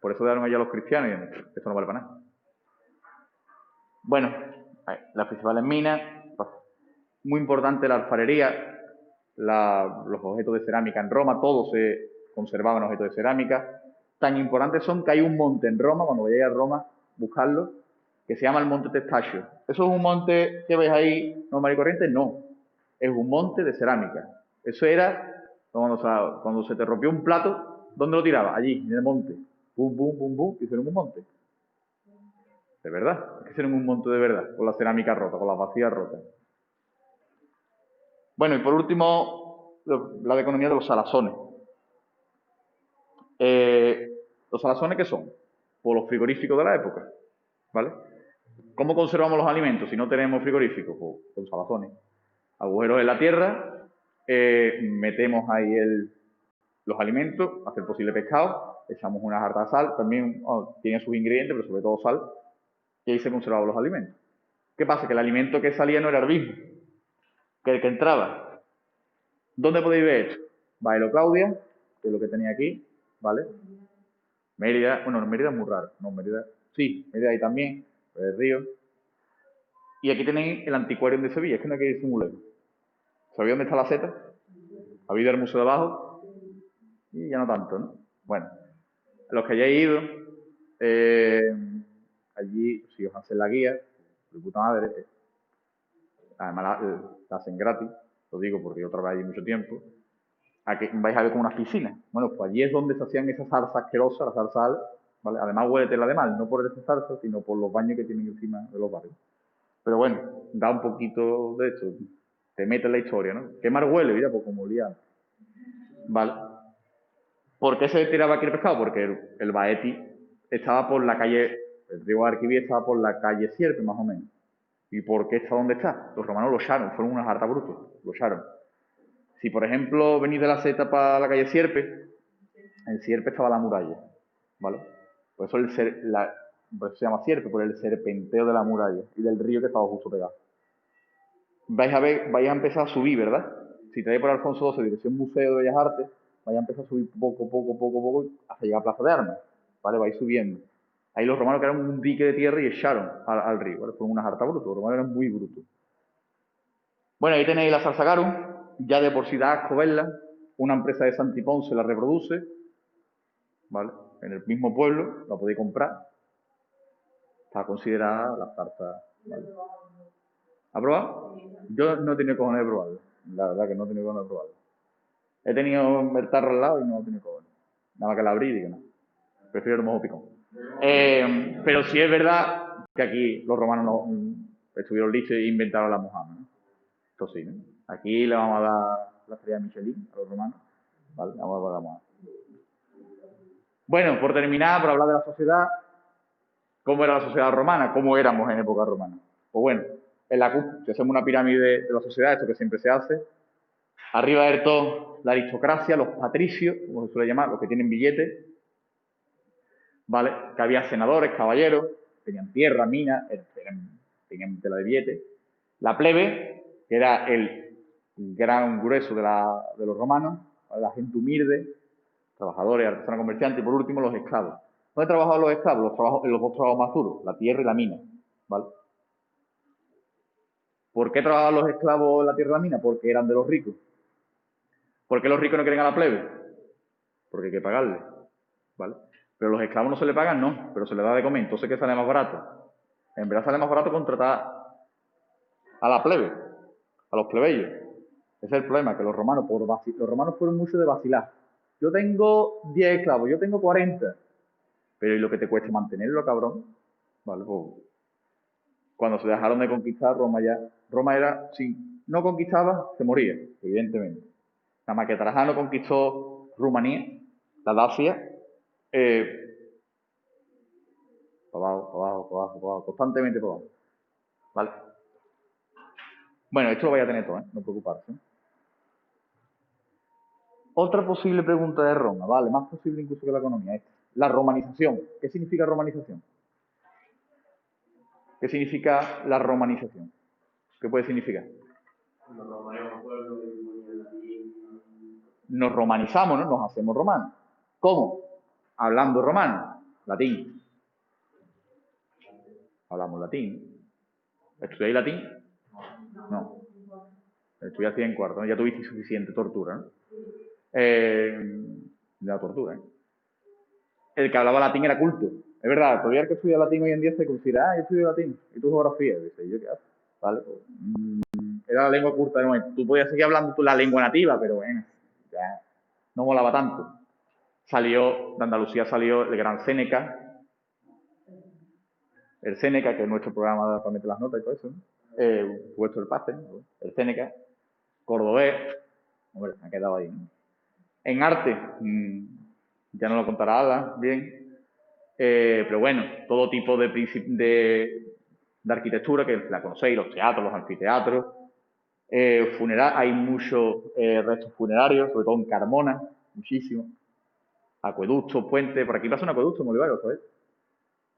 Por eso dejaron allá a los cristianos y dijeron, esto no vale para nada. Bueno, las principales minas, pues, muy importante la alfarería, los objetos de cerámica en Roma, todos se conservaban objetos de cerámica. Tan importantes son que hay un monte en Roma, cuando vayáis a Roma, buscarlo, que se llama el Monte Testaccio. ¿Eso es un monte que veis ahí normal y corriente? No, es un monte de cerámica. Eso era cuando se te rompió un plato, ¿dónde lo tirabas? Allí, en el monte. Bum, bum, bum, bum, hicieron un monte. De verdad, es que hicieron un monte de verdad, con la cerámica rota, con las vacías rotas. Bueno, y por último, la economía de los salazones. ¿Los salazones qué son? Pues los frigoríficos de la época, ¿vale? ¿Cómo conservamos los alimentos si no tenemos frigoríficos? Pues con salazones. Agujeros en la tierra, metemos ahí los alimentos, hacer posible pescado, echamos una jarta de sal, también tiene sus ingredientes, pero sobre todo sal, y ahí se conservaban los alimentos. ¿Qué pasa? Que el alimento que salía no era el mismo que el que entraba. ¿Dónde podéis ver esto? Bailo Claudia, que es lo que tenía aquí, ¿vale? Mérida, bueno, Mérida es muy raro, no, Mérida, sí, Mérida ahí también, el río. Y aquí tenéis el anticuario de Sevilla, es que no hay que irse muy lejos. ¿Sabéis dónde está la seta? ¿Habéis ido al museo de abajo? Y ya no tanto, ¿no? Bueno, los que hayáis ido, allí, si os hacen la guía, de puta madre, además la hacen gratis, lo digo porque yo trabajé allí mucho tiempo, aquí vais a ver como unas piscinas. Bueno, pues allí es donde se hacían esas salsas asquerosas, la salsa al, ¿vale? Además huele tela de mal, no por esa salsa, sino por los baños que tienen encima de los barrios. Pero bueno, da un poquito de esto, te mete en la historia, ¿no? ¿Qué mal huele? Mira, pues como olía. ¿Vale? ¿Por qué se tiraba aquí el pescado? Porque el Baeti estaba por la calle, el río Arquivía estaba por la calle Sierpe, más o menos. ¿Y por qué está donde está? Los romanos lo echaron, fueron unas hartas brutos, lo echaron. Si, por ejemplo, venís de la Seta para la calle Sierpe, en Sierpe estaba la muralla, ¿vale? Por eso, por eso se llama Sierpe, por el serpenteo de la muralla y del río que estaba justo pegado. Vais a empezar a subir, ¿verdad? Si te vais por Alfonso XII, dirección Museo de Bellas Artes, vais a empezar a subir poco, hasta llegar a Plaza de Armas, ¿vale? Vais subiendo. Ahí los romanos crearon un dique de tierra y echaron al río, ¿vale? Fueron unas hartas brutos, los romanos eran muy brutos. Bueno, ahí tenéis la salsa garum, ya de por sí da asco verla, una empresa de Santipón se la reproduce, ¿vale? En el mismo pueblo, la podéis comprar, está considerada la salsa, ¿vale? ¿Ha probado? Yo no he tenido cojones de probarlo, la verdad que no he tenido cojones de probarlo. He tenido el tarro al lado y no he tenido cojones. Nada más que la abrí y digo no. Prefiero el mojo picón. Pero sí es verdad que aquí los romanos estuvieron listos e inventaron la mojama, ¿no? Esto sí, ¿no? Aquí le vamos a dar la estrella de Michelin a los romanos. Vale, vamos a dar la mojama. Bueno, por terminar, por hablar de la sociedad, ¿Cómo era la sociedad romana? ¿Cómo éramos en época romana? Pues bueno, en la cúpula, si hacemos una pirámide de la sociedad, esto que siempre se hace, arriba de todo la aristocracia, los patricios, como se suele llamar, los que tienen billetes, ¿vale? Que había senadores, caballeros, tenían tierra, minas, tenían tela de billetes. La plebe, que era el gran grueso de los romanos, la gente humilde, trabajadores, artesanos, comerciantes, y por último los esclavos. ¿Dónde trabajaban los esclavos? En los dos trabajos más duros, la tierra y la mina, ¿vale? ¿Por qué trabajaban los esclavos en la tierra y la mina? Porque eran de los ricos. ¿Por qué los ricos no quieren a la plebe? Porque hay que pagarle, ¿vale? Pero los esclavos no se le pagan, no, pero se les da de comer. Entonces, ¿qué sale más barato? En verdad sale más barato contratar a la plebe, a los plebeyos. Ese es el problema, que los romanos, los romanos fueron mucho de vacilar. Yo tengo 10 esclavos, yo tengo 40. Pero ¿y lo que te cuesta mantenerlo, cabrón? ¿Vale? Pues, cuando se dejaron de conquistar, Roma era, si no conquistaba, se moría, evidentemente. Nada más que Trajano conquistó Rumanía, la Dacia, para abajo, para abajo, para abajo, para abajo, constantemente para abajo. ¿Vale? Bueno, esto lo vais a tener todo, ¿eh? No preocuparse. Otra posible pregunta de Roma, ¿vale? Más posible incluso que la economía. Es la romanización. ¿Qué significa romanización? ¿Qué significa la romanización? ¿Qué puede significar? Nos romanizamos, ¿no? Nos hacemos romanos. ¿Cómo? Hablando romano, latín. Hablamos latín. ¿Estudiáis latín? No. Estudiaste en cuarto, ¿no? Ya tuviste suficiente tortura, ¿no? La tortura, ¿eh? El que hablaba latín era culto. Es verdad, todavía el que estudia latín hoy en día se considera, yo estudio latín, y tu geografía. Dice, ¿yo qué hago? ¿Vale? Era la lengua culta de momento. Tú podías seguir hablando la lengua nativa, pero bueno, ya no molaba tanto. De Andalucía salió el gran Séneca, el Séneca, que es nuestro programa para meter las notas y todo eso, ¿no? Puesto el pase, ¿no? El Séneca, cordobés, hombre, me ha quedado ahí, ¿no? En arte, ya no lo contará Ada, bien, pero bueno, todo tipo de arquitectura, que la conocéis, los teatros, los anfiteatros, hay muchos restos funerarios, sobre todo en Carmona, muchísimo, acueductos, puentes, por aquí pasa un acueducto en Olivares, ¿sabes?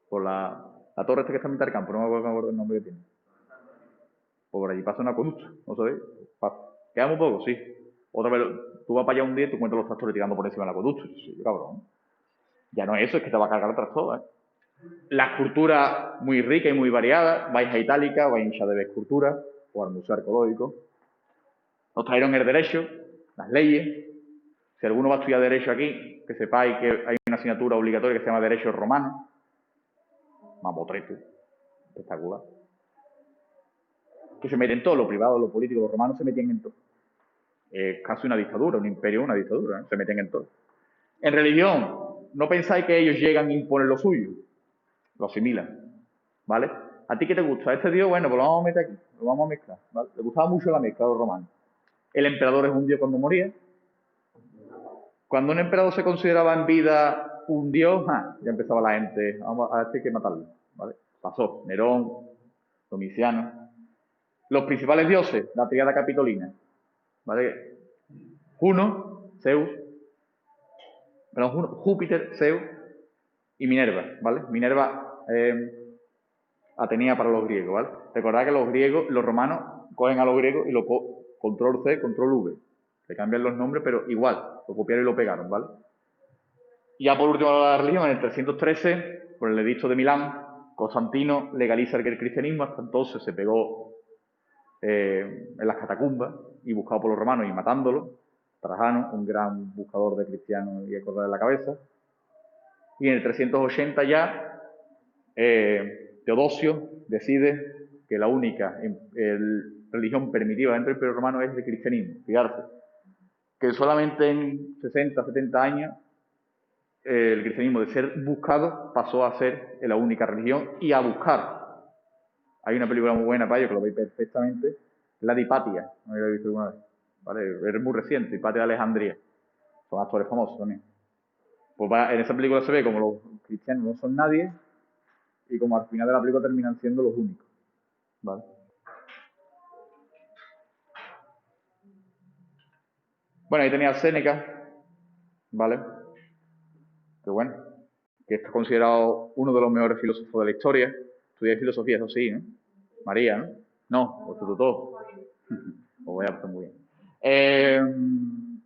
Por la torre esta que está en mitad del campo, no me acuerdo el nombre que tiene. Por allí pasa un acueducto, ¿no sabéis? Queda muy poco, sí. Otra vez, tú vas para allá un día y te encuentras los tractores tirando por encima del acueducto. Sí, cabrón. Ya no es eso, es que te va a cargar el tractor, ¿eh? La escultura muy rica y muy variada. Vais a Itálica, vais a hinchar de escultura o al Museo Arqueológico. Nos trajeron el derecho, las leyes. Si alguno va a estudiar derecho aquí, que sepáis que hay una asignatura obligatoria que se llama Derecho Romano. Mamotreto. Espectacular. Que se meten en todo, lo privado, lo político, los romanos se metían en todo. Es casi una dictadura, un imperio, una dictadura, ¿eh? Se meten en todo. En religión, no pensáis que ellos llegan e imponen lo suyo, lo asimilan, ¿vale? ¿A ti qué te gusta? Este dios, bueno, pues lo vamos a meter aquí, lo vamos a mezclar, ¿vale? Le gustaba mucho la mezcla a los romanos. El emperador es un dios cuando moría. Cuando un emperador se consideraba en vida un dios, ya empezaba la gente, vamos a decir que matarlo, ¿vale? Pasó, Nerón, Domiciano. Los principales dioses, la tríada capitolina, ¿vale? Juno, Zeus, Júpiter, Zeus y Minerva, ¿vale? Minerva Atenea para los griegos, ¿vale? Recordad que los romanos cogen a los griegos y lo control C, control V. Le cambian los nombres, pero igual, lo copiaron y lo pegaron, ¿vale? Y ya por último la religión, en el 313, por el edicto de Milán, Constantino legaliza el cristianismo, hasta entonces se pegó en las catacumbas y buscado por los romanos y matándolo. Trajano, un gran buscador de cristianos y acordar de la cabeza. Y en el 380 ya Teodosio decide que la única religión permitida dentro del Imperio Romano es el cristianismo. Fijarse, que solamente en 60, 70 años el cristianismo, de ser buscado, pasó a ser la única religión y a buscar. Hay una película muy buena para ello, que lo veis perfectamente, la de Hipatia, no lo he visto alguna vez, ¿vale? Es muy reciente, Hipatia de Alejandría. Son actores famosos también. Pues en esa película se ve como los cristianos no son nadie y como al final de la película terminan siendo los únicos, ¿vale? Bueno, ahí tenía a Séneca, ¿vale? Que bueno, que está considerado uno de los mejores filósofos de la historia. Estudié filosofía, eso sí, ¿no? María, ¿no? No, o tú todo. Os voy a hacer muy bien.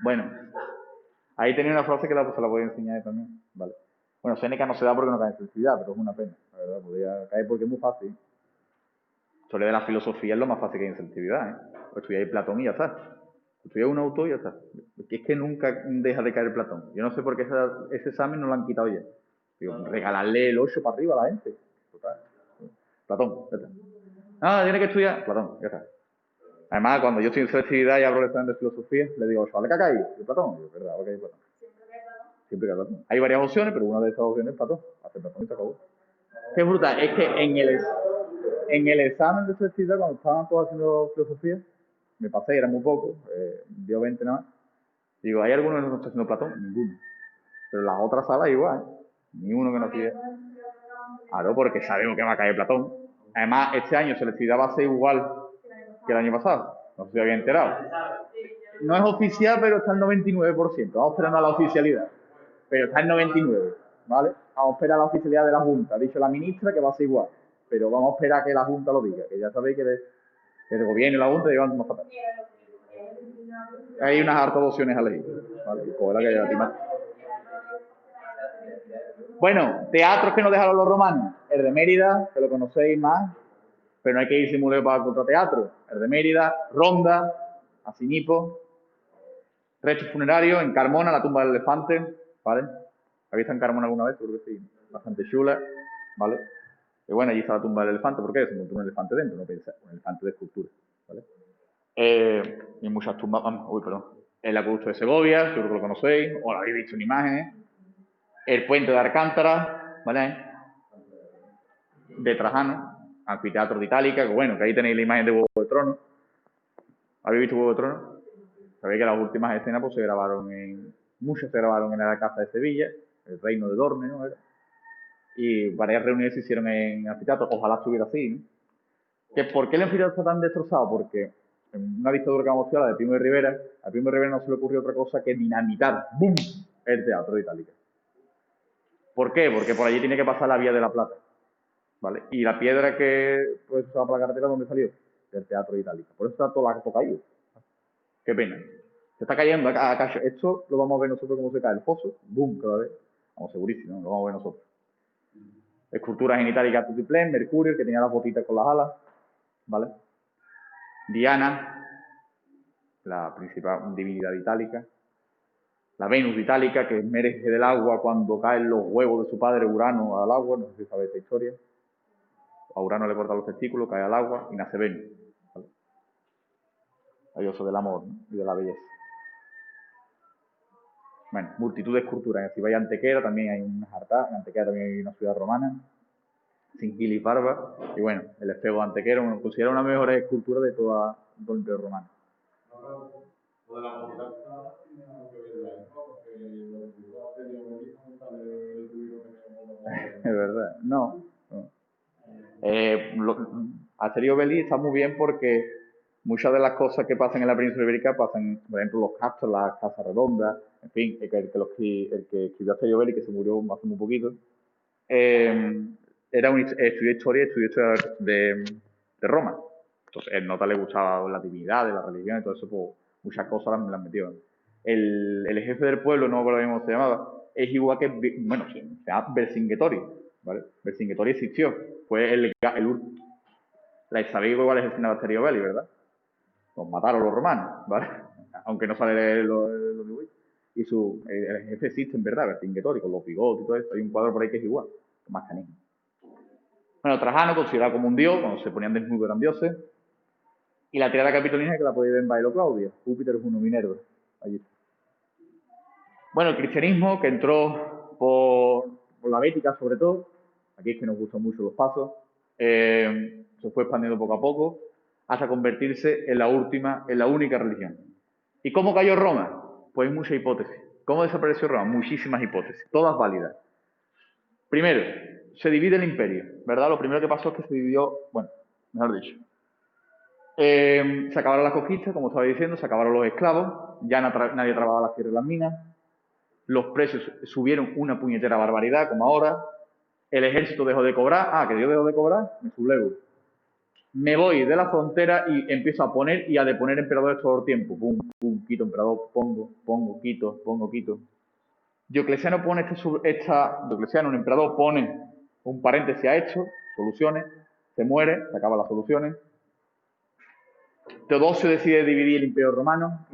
Bueno, ahí tenía una frase que se la voy a enseñar también, ¿vale? Bueno, Séneca no se da porque no cae en sensibilidad, pero es una pena, la verdad, podría caer porque es muy fácil. Historia de la filosofía es lo más fácil que hay en selectividad, ¿eh? Pues estudiáis Platón y ya está. Estudiáis un autor y ya está. Es que nunca deja de caer Platón. Yo no sé por qué ese examen no lo han quitado ya. Digo, regalarle el 8 para arriba a la gente. Total. Platón, ya está. Ah, tiene que estudiar. Platón, ya está. Además, cuando yo estoy en selectividad y abro el examen de filosofía, le digo, ¿vale que ha caído? ¿De Platón? Yo, ¿verdad? ¿Vale que hay Platón? Siempre cae Platón. Hay varias opciones, pero una de esas opciones es Platón. Hace Platón y se acabó. Qué brutal. Es que en el examen de selectividad, cuando estaban todos haciendo filosofía, me pasé, era muy poco, dio 20 nada más. Digo, ¿hay alguno que no está haciendo Platón? Ninguno. Pero las otras salas igual, ¿eh? Ni uno que no hacía. Claro, porque sabemos que va a caer Platón. Además, este año selectividad va a ser igual que el año pasado. No sé si había enterado. No es oficial, pero está el 99%. Vamos esperando a la oficialidad. Pero está el 99%, ¿vale? Vamos a esperar a la oficialidad de la Junta. Ha dicho la ministra que va a ser igual. Pero vamos a esperar a que la Junta lo diga. Que ya sabéis que el gobierno y la Junta llevan más fatal. Hay unas hartas opciones a elegir, ¿vale? Pues la que haya más. Bueno, teatros que nos dejaron los romanos. El de Mérida, que lo conocéis más, pero no hay que ir simulado para contra teatro. El de Mérida, Ronda, Asinipo, restos funerarios en Carmona, la tumba del elefante, ¿vale? ¿Habéis estado en Carmona alguna vez? Creo que sí, bastante chula, ¿vale? Y bueno, allí está la tumba del elefante, ¿por qué? Se montó un elefante dentro, no pensé, un elefante de escultura, ¿vale? Y muchas tumbas, uy, perdón. El acueducto de Segovia, seguro que lo conocéis, o lo habéis visto en imágenes. El puente de Alcántara, ¿vale? De Trajano, anfiteatro de Itálica, que bueno, que ahí tenéis la imagen de Juego de Tronos. ¿Habéis visto Juego de Tronos? Sabéis que las últimas escenas pues, muchas se grabaron en la Casa de Sevilla, el reino de Dorne, ¿no? Y varias reuniones se hicieron en anfiteatro, ojalá estuviera así, ¿no? ¿Por qué el anfiteatro está tan destrozado? Porque en una dictadura que vamos a estudiar, la de Primo de Rivera, a Primo de Rivera no se le ocurrió otra cosa que dinamitar, ¡boom!, el teatro de Itálica. ¿Por qué? Porque por allí tiene que pasar la Vía de la Plata, ¿vale? Y la piedra que pues, usaba para la carretera, ¿dónde salió? Del teatro de Itálica. Por eso está todo caído. Qué pena. Se está cayendo a cacho. Esto lo vamos a ver nosotros cómo se cae el foso. ¡Boom! Cada vez. Vamos, segurísimo, lo vamos a ver nosotros. Esculturas en Itálica, Tutiplén, Mercurio, que tenía las botitas con las alas, ¿vale? Diana, la principal divinidad itálica. La Venus itálica, que emerge del agua cuando caen los huevos de su padre Urano al agua, no sé si sabéis esta historia. A Urano le cortan los testículos, cae al agua y nace Venus. ¿Vale? La diosa del amor, ¿no? Y de la belleza. Bueno, multitud de esculturas. Si vais a Antequera también hay unas hartas. En Antequera también hay una ciudad romana, sin gil y barba. Y bueno, el espejo de Antequera me considera una de las mejores esculturas de todo el Imperio Romano. Es verdad, no. Asterio Belli está muy bien porque muchas de las cosas que pasan en la península ibérica pasan, por ejemplo, los castros, las casas redondas, en fin, el que escribió Asterio Belli, que se murió hace muy poquito, estudió historia de Roma. Entonces, el nota le gustaba la divinidad, la religión y todo eso, pues muchas cosas las metió. El jefe del pueblo, no me acuerdo cómo se llamaba, es igual que, bueno, se llama Vercingetorix, ¿vale? Vercingetorix existió, fue sabéis igual es el final de Asterio Belli, ¿verdad? Los mataron los romanos, ¿vale? Aunque no sale los dibujos. Y el jefe existe en verdad, Vercingetorix, con los bigotes y todo eso. Hay un cuadro por ahí que es igual, más canino. Bueno, Trajano, considerado como un dios, cuando se ponían desnudos eran dioses. Y la tirada capitolina que la podéis ver en Bailo Claudia. Júpiter es uno Minerva. Allí. Bueno, el cristianismo que entró por la Bética sobre todo. Aquí es que nos gustan mucho los pasos. Se fue expandiendo poco a poco hasta convertirse en la única religión. ¿Y cómo cayó Roma? Pues hay muchas hipótesis. ¿Cómo desapareció Roma? Muchísimas hipótesis, todas válidas. Primero, se divide el imperio, ¿verdad? Lo primero que pasó es que se dividió, bueno, mejor dicho. Se acabaron las conquistas, como estaba diciendo, se acabaron los esclavos, ya nadie trabajaba las tierras y las minas, los precios subieron una puñetera barbaridad, como ahora, el ejército dejó de cobrar, que yo dejo de cobrar, me sublevo. Me voy de la frontera y empiezo a poner y a deponer emperadores todo el tiempo. Pum, pum, quito emperador, pongo, quito, pongo, quito. Diocleciano pone Diocleciano, un emperador, pone un paréntesis a esto, soluciones, se muere, se acaban las soluciones. Teodosio decide dividir el Imperio Romano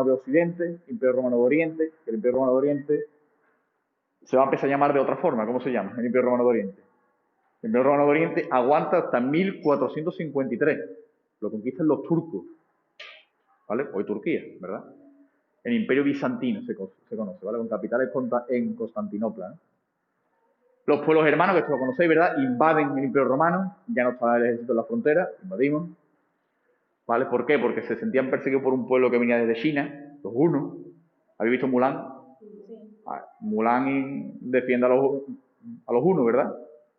de Occidente, Imperio Romano de Oriente, que el Imperio Romano de Oriente se va a empezar a llamar de otra forma. ¿Cómo se llama? El Imperio Romano de Oriente. El Imperio Romano de Oriente aguanta hasta 1453. Lo conquistan los turcos. ¿Vale? Hoy Turquía, ¿verdad? El Imperio Bizantino se conoce, ¿vale? Con capitales en Constantinopla, ¿no? Los pueblos hermanos, que esto lo conocéis, ¿verdad? Invaden el Imperio Romano, ya no estaba el ejército en la frontera, invadimos. ¿Vale? ¿Por qué? Porque se sentían perseguidos por un pueblo que venía desde China, los hunos. ¿Habéis visto Mulan? Sí. Mulan defiende a los hunos, ¿verdad?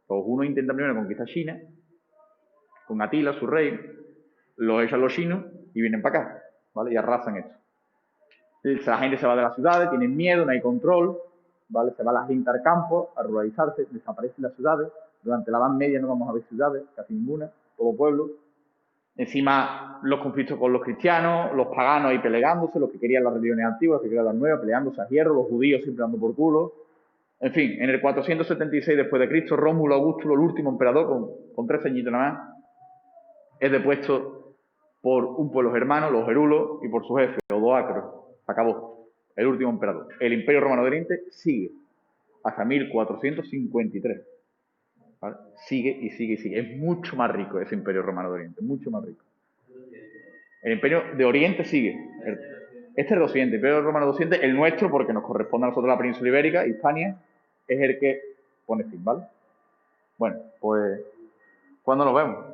Los hunos intentan primero conquistar China, con Atila, su rey, los echan los chinos y vienen para acá, ¿vale? Y arrasan esto. La gente se va de las ciudades, tienen miedo, no hay control, ¿vale? Se va la gente al campo a ruralizarse, desaparecen las ciudades. Durante la Edad Media no vamos a ver ciudades, casi ninguna, todo pueblo. Encima, los conflictos con los cristianos, los paganos ahí peleándose, los que querían las religiones antiguas, los que querían las nuevas, peleándose a hierro, los judíos siempre dando por culo. En fin, en el 476 después de Cristo, Rómulo Augusto, el último emperador, con 13 añitos nada más, es depuesto por un pueblo germano, los gerulos, y por su jefe, Odoacro. Acabó. El último emperador. El Imperio Romano de Oriente sigue hasta 1453. ¿Vale? Sigue y sigue y sigue. Es mucho más rico ese Imperio Romano de Oriente, mucho más rico. El Imperio de Oriente sigue. Este es de Occidente, el Imperio Romano de Occidente, el nuestro, porque nos corresponde a nosotros la península ibérica, Hispania, es el que pone fin, ¿vale? Bueno, pues, ¿cuándo nos vemos?